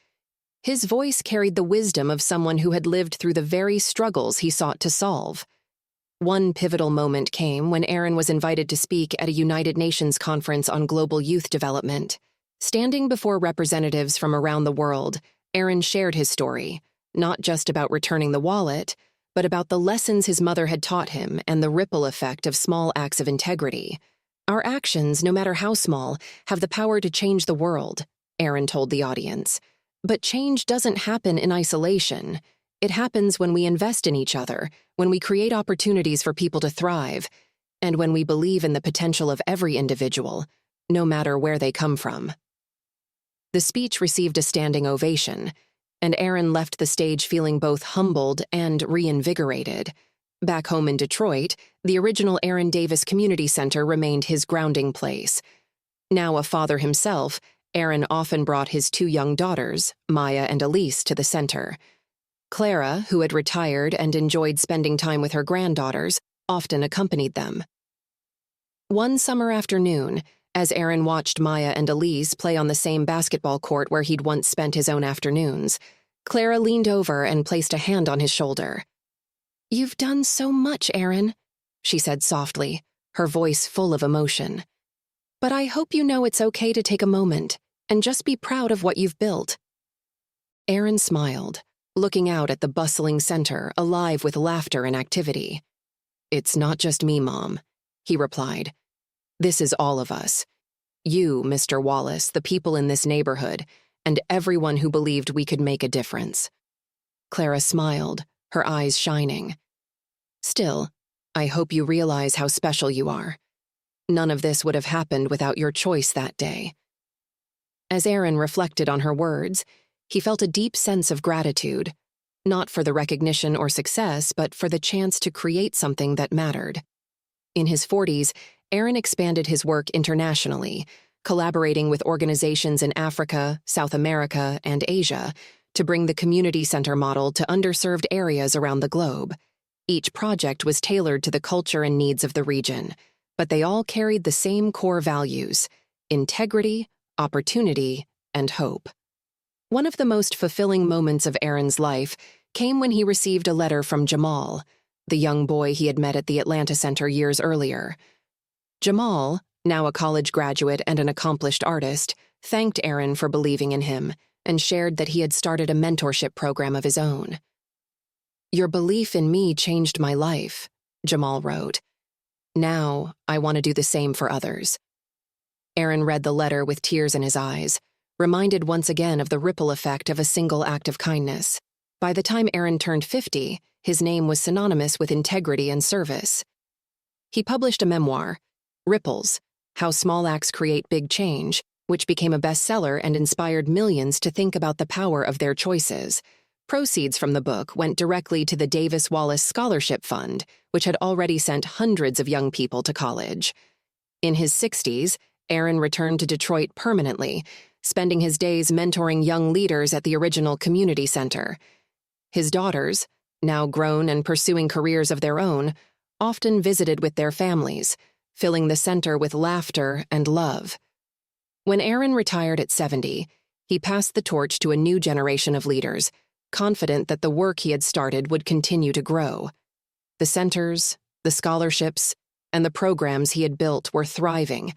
Speaker 1: His voice carried the wisdom of someone who had lived through the very struggles he sought to solve. One pivotal moment came when Aaron was invited to speak at a United Nations conference on global youth development. Standing before representatives from around the world, Aaron shared his story, not just about returning the wallet, but about the lessons his mother had taught him and the ripple effect of small acts of integrity. "Our actions, no matter how small, have the power to change the world," Aaron told the audience. "But change doesn't happen in isolation. It happens when we invest in each other, when we create opportunities for people to thrive, and when we believe in the potential of every individual, no matter where they come from." The speech received a standing ovation, and Aaron left the stage feeling both humbled and reinvigorated. Back home in Detroit, the original Aaron Davis Community Center remained his grounding place. Now a father himself, Aaron often brought his two young daughters, Maya and Elise, to the center. Clara, who had retired and enjoyed spending time with her granddaughters, often accompanied them. One summer afternoon, as Aaron watched Maya and Elise play on the same basketball court where he'd once spent his own afternoons, Clara leaned over and placed a hand on his shoulder. "You've done so much, Aaron," she said softly, her voice full of emotion. "But I hope you know it's okay to take a moment and just be proud of what you've built." Aaron smiled, looking out at the bustling center alive with laughter and activity. "It's not just me, Mom," he replied. "This is all of us. You, Mr. Wallace, the people in this neighborhood, and everyone who believed we could make a difference." Clara smiled, her eyes shining. "Still, I hope you realize how special you are. None of this would have happened without your choice that day." As Aaron reflected on her words, he felt a deep sense of gratitude, not for the recognition or success, but for the chance to create something that mattered. In his 40s, Aaron expanded his work internationally, collaborating with organizations in Africa, South America, and Asia to bring the community center model to underserved areas around the globe. Each project was tailored to the culture and needs of the region, but they all carried the same core values: integrity, opportunity, and hope. One of the most fulfilling moments of Aaron's life came when he received a letter from Jamal, the young boy he had met at the Atlanta Center years earlier. Jamal, now a college graduate and an accomplished artist, thanked Aaron for believing in him and shared that he had started a mentorship program of his own. "Your belief in me changed my life," Jamal wrote. "Now, I want to do the same for others." Aaron read the letter with tears in his eyes, reminded once again of the ripple effect of a single act of kindness. By the time Aaron turned 50, his name was synonymous with integrity and service. He published a memoir, Ripples: How Small Acts Create Big Change, which became a bestseller and inspired millions to think about the power of their choices. Proceeds from the book went directly to the Davis Wallace Scholarship Fund, which had already sent hundreds of young people to college. In his 60s, Aaron returned to Detroit permanently, spending his days mentoring young leaders at the original community center. His daughters, now grown and pursuing careers of their own, often visited with their families, filling the center with laughter and love. When Aaron retired at 70, he passed the torch to a new generation of leaders, confident that the work he had started would continue to grow. The centers, the scholarships, and the programs he had built were thriving,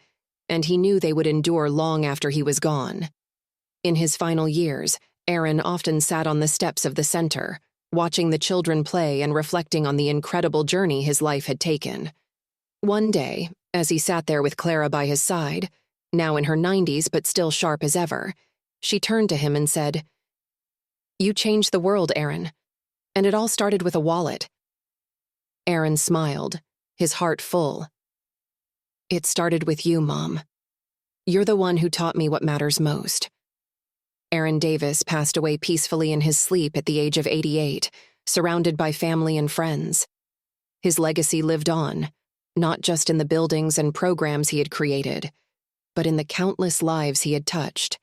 Speaker 1: and he knew they would endure long after he was gone. In his final years, Aaron often sat on the steps of the center, watching the children play and reflecting on the incredible journey his life had taken. One day, as he sat there with Clara by his side, now in her 90s but still sharp as ever, she turned to him and said, "You changed the world, Aaron, and it all started with a wallet." Aaron smiled, his heart full. "It started with you, Mom. You're the one who taught me what matters most." Aaron Davis passed away peacefully in his sleep at the age of 88, surrounded by family and friends. His legacy lived on, not just in the buildings and programs he had created, but in the countless lives he had touched.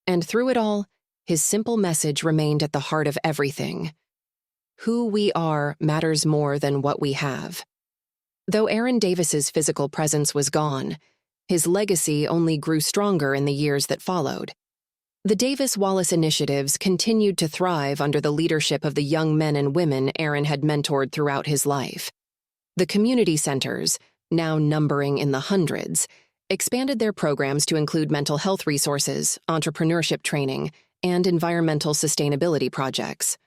Speaker 1: And through it all, his simple message remained at the heart of everything. Who we are matters more than what we have. Though Aaron Davis's physical presence was gone, his legacy only grew stronger in the years that followed. The Davis-Wallace initiatives continued to thrive under the leadership of the young men and women Aaron had mentored throughout his life. The community centers, now numbering in the hundreds, expanded their programs to include mental health resources, entrepreneurship training, and environmental sustainability projects.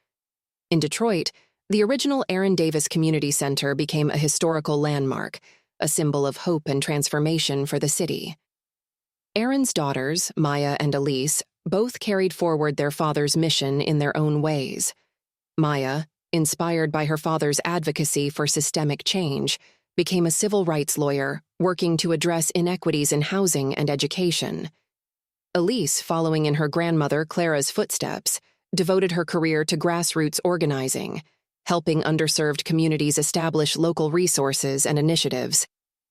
Speaker 1: In Detroit, the original Aaron Davis Community Center became a historical landmark, a symbol of hope and transformation for the city. Aaron's daughters, Maya and Elise, both carried forward their father's mission in their own ways. Maya, inspired by her father's advocacy for systemic change, became a civil rights lawyer, working to address inequities in housing and education. Elise, following in her grandmother Clara's footsteps, devoted her career to grassroots organizing, helping underserved communities establish local resources and initiatives.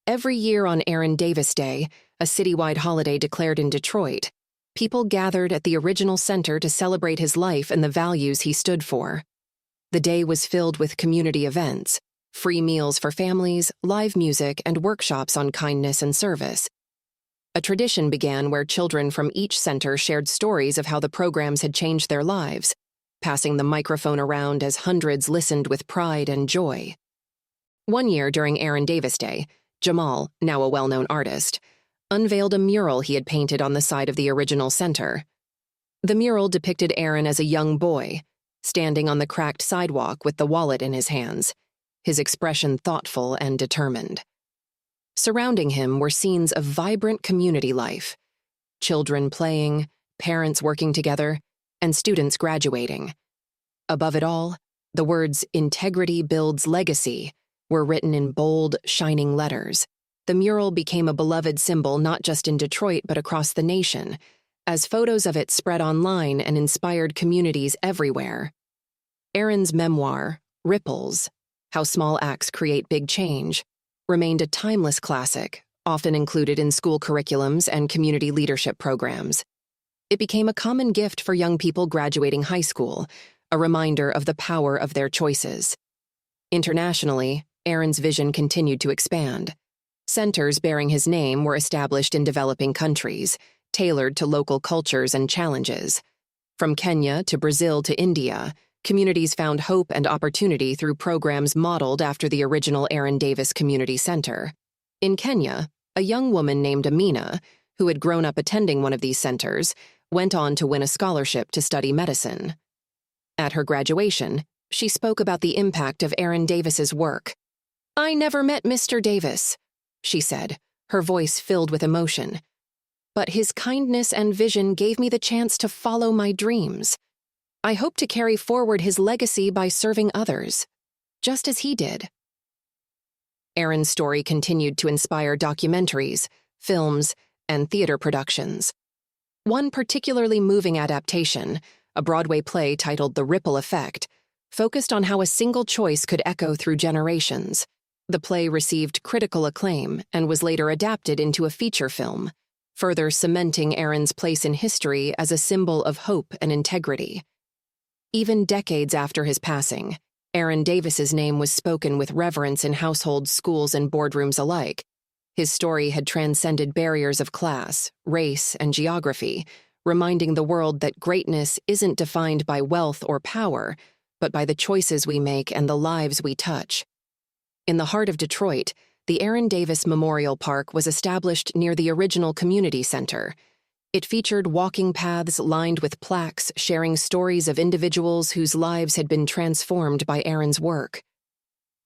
Speaker 1: Every year on Aaron Davis Day, a citywide holiday declared in Detroit, people gathered at the original center to celebrate his life and the values he stood for. The day was filled with community events, free meals for families, live music, and workshops on kindness and service. A tradition began where children from each center shared stories of how the programs had changed their lives, passing the microphone around as hundreds listened with pride and joy. One year during Aaron Davis Day, Jamal, now a well-known artist, unveiled a mural he had painted on the side of the original center. The mural depicted Aaron as a young boy, standing on the cracked sidewalk with the wallet in his hands, his expression thoughtful and determined. Surrounding him were scenes of vibrant community life, children playing, parents working together, and students graduating. Above it all, the words "Integrity builds legacy" were written in bold, shining letters. The mural became a beloved symbol not just in Detroit but across the nation, as photos of it spread online and inspired communities everywhere. Aaron's memoir, Ripples: How Small Acts Create Big Change, remained a timeless classic, often included in school curriculums and community leadership programs. It became a common gift for young people graduating high school, a reminder of the power of their choices. Internationally, Aaron's vision continued to expand. Centers bearing his name were established in developing countries, tailored to local cultures and challenges. From Kenya to Brazil to India, communities found hope and opportunity through programs modeled after the original Aaron Davis Community Center. In Kenya, a young woman named Amina, who had grown up attending one of these centers, went on to win a scholarship to study medicine. At her graduation, she spoke about the impact of Aaron Davis's work. "I never met Mr. Davis," she said, her voice filled with emotion. "But his kindness and vision gave me the chance to follow my dreams. I hope to carry forward his legacy by serving others, just as he did." Aaron's story continued to inspire documentaries, films, and theater productions. One particularly moving adaptation, a Broadway play titled The Ripple Effect, focused on how a single choice could echo through generations. The play received critical acclaim and was later adapted into a feature film, further cementing Aaron's place in history as a symbol of hope and integrity. Even decades after his passing, Aaron Davis's name was spoken with reverence in households, schools, and boardrooms alike. His story had transcended barriers of class, race, and geography, reminding the world that greatness isn't defined by wealth or power, but by the choices we make and the lives we touch. In the heart of Detroit, the Aaron Davis Memorial Park was established near the original community center. It featured walking paths lined with plaques sharing stories of individuals whose lives had been transformed by Aaron's work.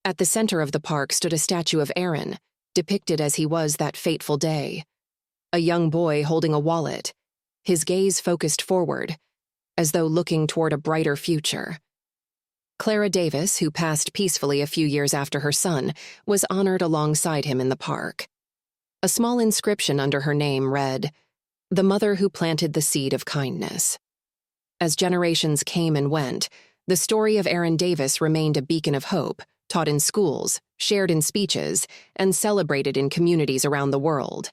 Speaker 1: At the center of the park stood a statue of Aaron, depicted as he was that fateful day. A young boy holding a wallet, his gaze focused forward, as though looking toward a brighter future. Clara Davis, who passed peacefully a few years after her son, was honored alongside him in the park. A small inscription under her name read, "The mother who planted the seed of kindness." As generations came and went, the story of Aaron Davis remained a beacon of hope, taught in schools, shared in speeches, and celebrated in communities around the world.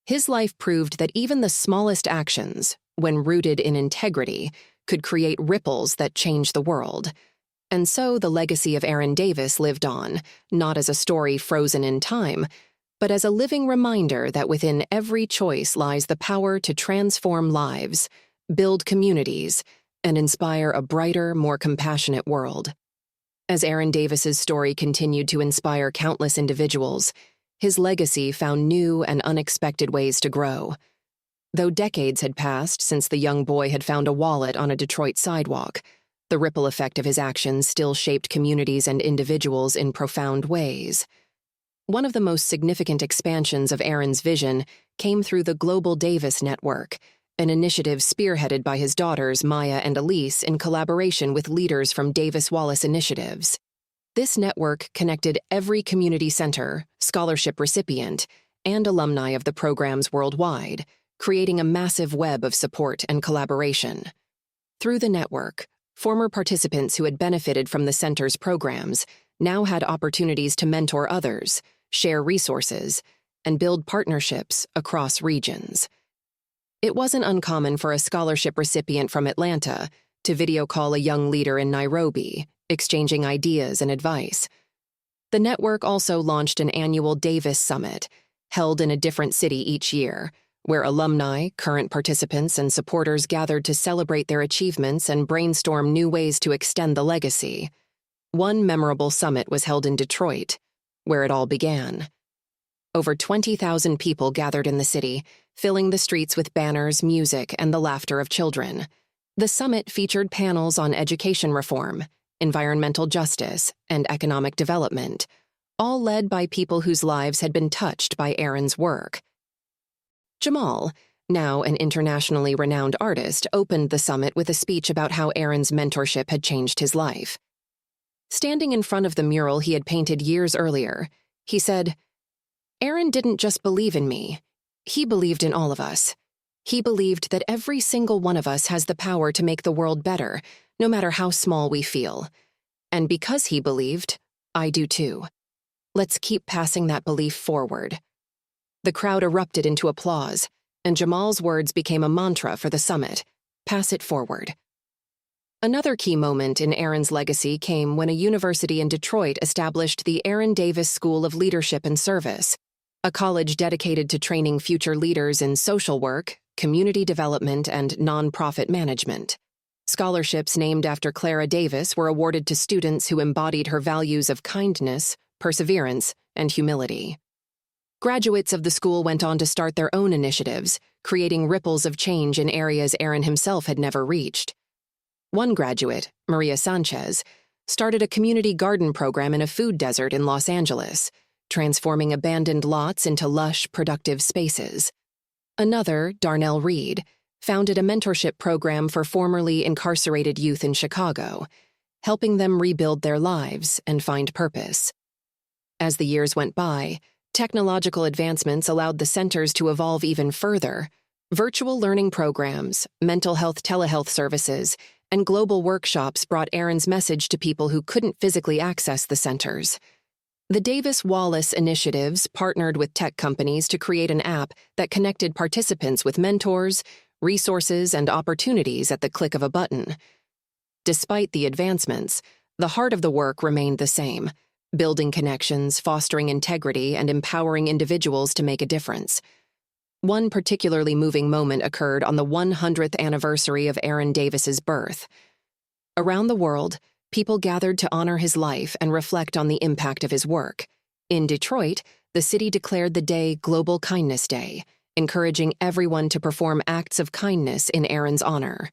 Speaker 1: His life proved that even the smallest actions, when rooted in integrity, could create ripples that change the world. And so the legacy of Aaron Davis lived on, not as a story frozen in time, but as a living reminder that within every choice lies the power to transform lives, build communities, and inspire a brighter, more compassionate world. As Aaron Davis's story continued to inspire countless individuals, his legacy found new and unexpected ways to grow. Though decades had passed since the young boy had found a wallet on a Detroit sidewalk, the ripple effect of his actions still shaped communities and individuals in profound ways. One of the most significant expansions of Aaron's vision came through the Global Davis Network, an initiative spearheaded by his daughters Maya and Elise in collaboration with leaders from Davis Wallace Initiatives. This network connected every community center, scholarship recipient, and alumni of the programs worldwide, creating a massive web of support and collaboration. Through the network, former participants who had benefited from the center's programs now had opportunities to mentor others, share resources, and build partnerships across regions. It wasn't uncommon for a scholarship recipient from Atlanta to video call a young leader in Nairobi, exchanging ideas and advice. The network also launched an annual Davis Summit, held in a different city each year, where alumni, current participants, and supporters gathered to celebrate their achievements and brainstorm new ways to extend the legacy. One memorable summit was held in Detroit, where it all began. Over 20,000 people gathered in the city, filling the streets with banners, music, and the laughter of children. The summit featured panels on education reform, environmental justice, and economic development, all led by people whose lives had been touched by Aaron's work. Jamal, now an internationally renowned artist, opened the summit with a speech about how Aaron's mentorship had changed his life. Standing in front of the mural he had painted years earlier, he said, "Aaron didn't just believe in me. He believed in all of us. He believed that every single one of us has the power to make the world better, no matter how small we feel. And because he believed, I do too. Let's keep passing that belief forward." The crowd erupted into applause, and Jamal's words became a mantra for the summit: pass it forward. Another key moment in Aaron's legacy came when a university in Detroit established the Aaron Davis School of Leadership and Service, a college dedicated to training future leaders in social work, community development, and nonprofit management. Scholarships named after Clara Davis were awarded to students who embodied her values of kindness, perseverance, and humility. Graduates of the school went on to start their own initiatives, creating ripples of change in areas Aaron himself had never reached. One graduate, Maria Sanchez, started a community garden program in a food desert in Los Angeles, transforming abandoned lots into lush, productive spaces. Another, Darnell Reed, founded a mentorship program for formerly incarcerated youth in Chicago, helping them rebuild their lives and find purpose. As the years went by, technological advancements allowed the centers to evolve even further. Virtual learning programs, mental health telehealth services, and global workshops brought Aaron's message to people who couldn't physically access the centers. The Davis Wallace Initiatives partnered with tech companies to create an app that connected participants with mentors, resources, and opportunities at the click of a button. Despite the advancements, the heart of the work remained the same: building connections, fostering integrity, and empowering individuals to make a difference. One particularly moving moment occurred on the 100th anniversary of Aaron Davis's birth. Around the world, People gathered to honor his life and reflect on the impact of his work. In Detroit, the city declared the day Global Kindness Day, encouraging everyone to perform acts of kindness in Aaron's honor.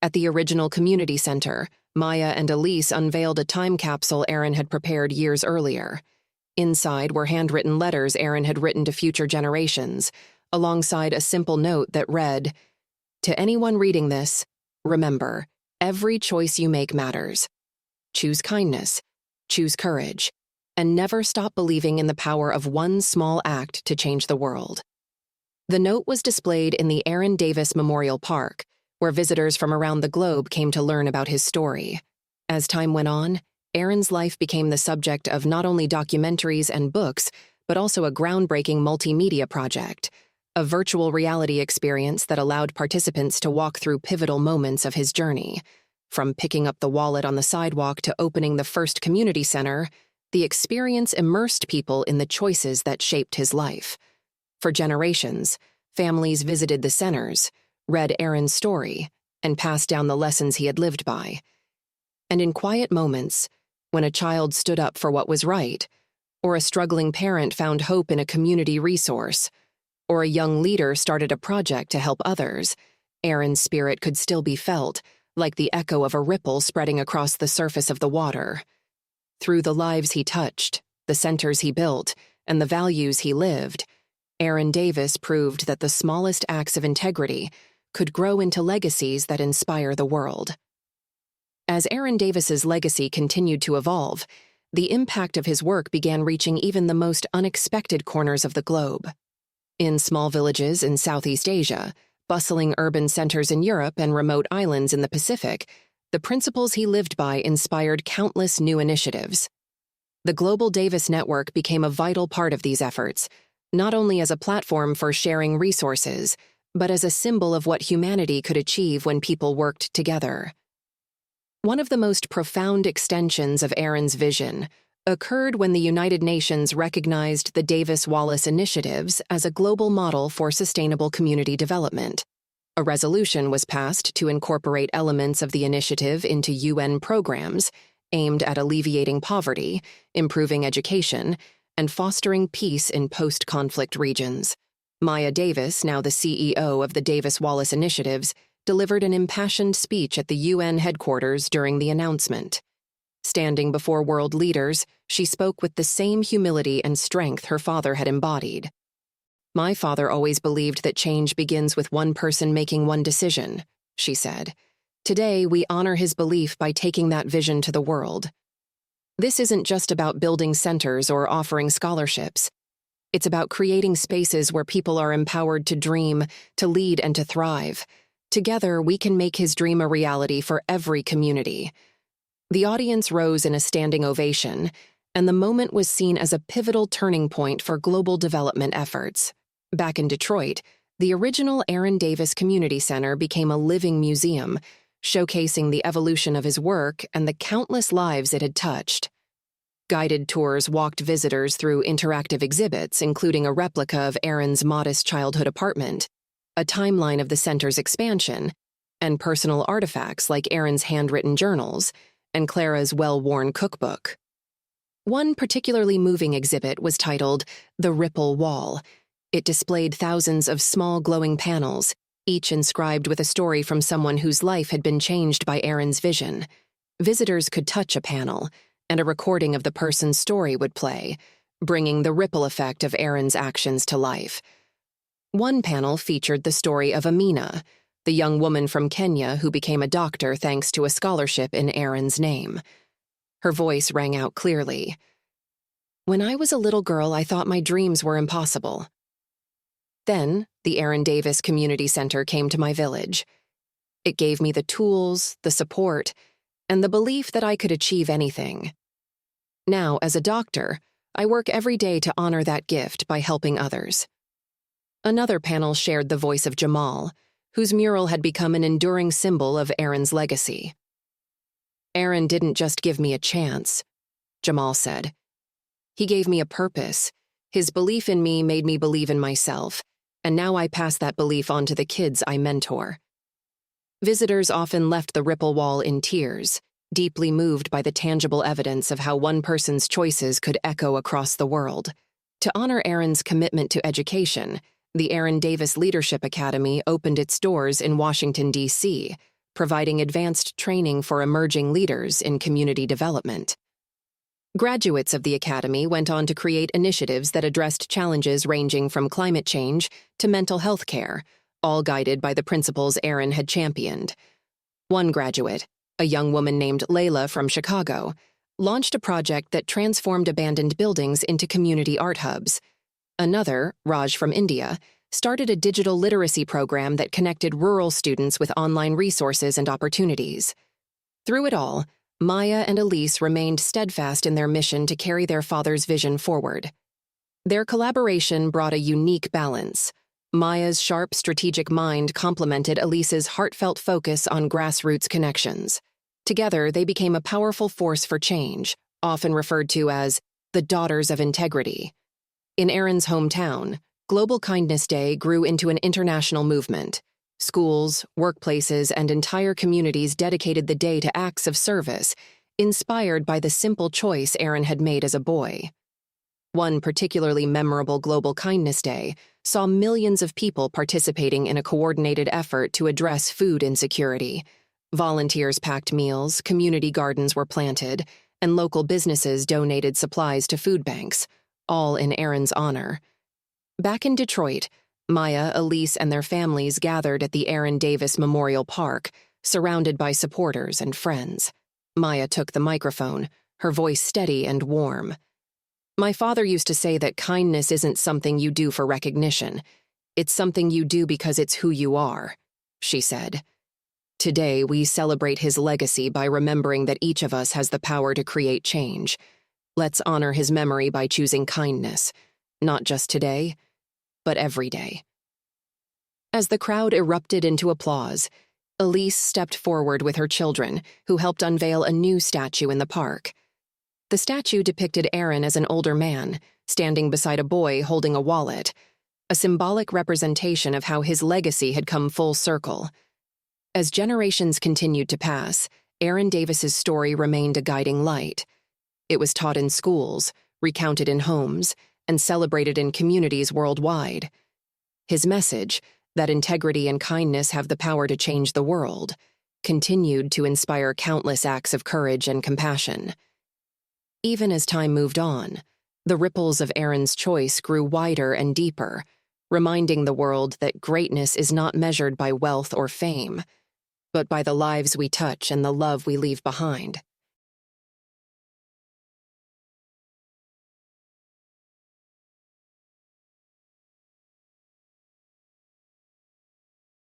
Speaker 1: At the original community center, Maya and Elise unveiled a time capsule Aaron had prepared years earlier. Inside were handwritten letters Aaron had written to future generations, alongside a simple note that read, "To anyone reading this, remember, every choice you make matters. Choose kindness, choose courage, and never stop believing in the power of one small act to change the world." The note was displayed in the Aaron Davis Memorial Park, where visitors from around the globe came to learn about his story. As time went on, Aaron's life became the subject of not only documentaries and books, but also a groundbreaking multimedia project, a virtual reality experience that allowed participants to walk through pivotal moments of his journey. From picking up the wallet on the sidewalk to opening the first community center, the experience immersed people in the choices that shaped his life. For generations, families visited the centers, read Aaron's story, and passed down the lessons he had lived by. And in quiet moments, when a child stood up for what was right, or a struggling parent found hope in a community resource, or a young leader started a project to help others, Aaron's spirit could still be felt, like the echo of a ripple spreading across the surface of the water. Through the lives he touched, the centers he built, and the values he lived, Aaron Davis proved that the smallest acts of integrity could grow into legacies that inspire the world. As Aaron Davis's legacy continued to evolve, the impact of his work began reaching even the most unexpected corners of the globe. In small villages in Southeast Asia, bustling urban centers in Europe, and remote islands in the Pacific, the principles he lived by inspired countless new initiatives. The Global Davis Network became a vital part of these efforts, not only as a platform for sharing resources, but as a symbol of what humanity could achieve when people worked together. One of the most profound extensions of Aaron's vision occurred when the United Nations recognized the Davis-Wallace Initiatives as a global model for sustainable community development. A resolution was passed to incorporate elements of the initiative into UN programs aimed at alleviating poverty, improving education, and fostering peace in post-conflict regions. Maya Davis, now the CEO of the Davis-Wallace Initiatives, delivered an impassioned speech at the UN headquarters during the announcement. Standing before world leaders, she spoke with the same humility and strength her father had embodied. "My father always believed that change begins with one person making one decision," she said. "Today, we honor his belief by taking that vision to the world. This isn't just about building centers or offering scholarships. It's about creating spaces where people are empowered to dream, to lead, and to thrive. Together, we can make his dream a reality for every community." The audience rose in a standing ovation, and the moment was seen as a pivotal turning point for global development efforts. Back in Detroit, the original Aaron Davis Community Center became a living museum, showcasing the evolution of his work and the countless lives it had touched. Guided tours walked visitors through interactive exhibits, including a replica of Aaron's modest childhood apartment, a timeline of the center's expansion, and personal artifacts like Aaron's handwritten journals and Clara's well-worn cookbook. One particularly moving exhibit was titled The Ripple Wall. It displayed thousands of small glowing panels, each inscribed with a story from someone whose life had been changed by Aaron's vision. Visitors could touch a panel, and a recording of the person's story would play, bringing the ripple effect of Aaron's actions to life. One panel featured the story of Amina, the young woman from Kenya who became a doctor thanks to a scholarship in Aaron's name. Her voice rang out clearly. "When I was a little girl, I thought my dreams were impossible. Then, the Aaron Davis Community Center came to my village. It gave me the tools, the support, and the belief that I could achieve anything. Now, as a doctor, I work every day to honor that gift by helping others." Another panel shared the voice of Jamal, whose mural had become an enduring symbol of Aaron's legacy. "Aaron didn't just give me a chance," Jamal said. "He gave me a purpose. His belief in me made me believe in myself, and now I pass that belief on to the kids I mentor." Visitors often left the Ripple Wall in tears, deeply moved by the tangible evidence of how one person's choices could echo across the world. To honor Aaron's commitment to education, the Aaron Davis Leadership Academy opened its doors in Washington, D.C., providing advanced training for emerging leaders in community development. Graduates of the academy went on to create initiatives that addressed challenges ranging from climate change to mental health care, all guided by the principles Aaron had championed. One graduate, a young woman named Layla from Chicago, launched a project that transformed abandoned buildings into community art hubs. Another, Raj from India, started a digital literacy program that connected rural students with online resources and opportunities. Through it all, Maya and Elise remained steadfast in their mission to carry their father's vision forward. Their collaboration brought a unique balance. Maya's sharp, strategic mind complemented Elise's heartfelt focus on grassroots connections. Together, they became a powerful force for change, often referred to as the Daughters of Integrity. In Aaron's hometown, Global Kindness Day grew into an international movement. Schools, workplaces, and entire communities dedicated the day to acts of service, inspired by the simple choice Aaron had made as a boy. One particularly memorable Global Kindness Day saw millions of people participating in a coordinated effort to address food insecurity. Volunteers packed meals, community gardens were planted, and local businesses donated supplies to food banks, all in Aaron's honor. Back in Detroit, Maya, Elise, and their families gathered at the Aaron Davis Memorial Park, surrounded by supporters and friends. Maya took the microphone, her voice steady and warm. "My father used to say that kindness isn't something you do for recognition. It's something you do because it's who you are," she said. Today, we celebrate his legacy by remembering that each of us has the power to create change. Let's honor his memory by choosing kindness, not just today, but every day. As the crowd erupted into applause, Elise stepped forward with her children, who helped unveil a new statue in the park. The statue depicted Aaron as an older man, standing beside a boy holding a wallet, a symbolic representation of how his legacy had come full circle. As generations continued to pass, Aaron Davis's story remained a guiding light. It was taught in schools, recounted in homes, and celebrated in communities worldwide. His message, that integrity and kindness have the power to change the world, continued to inspire countless acts of courage and compassion. Even as time moved on, the ripples of Aaron's choice grew wider and deeper, reminding the world that greatness is not measured by wealth or fame, but by the lives we touch and the love we leave behind.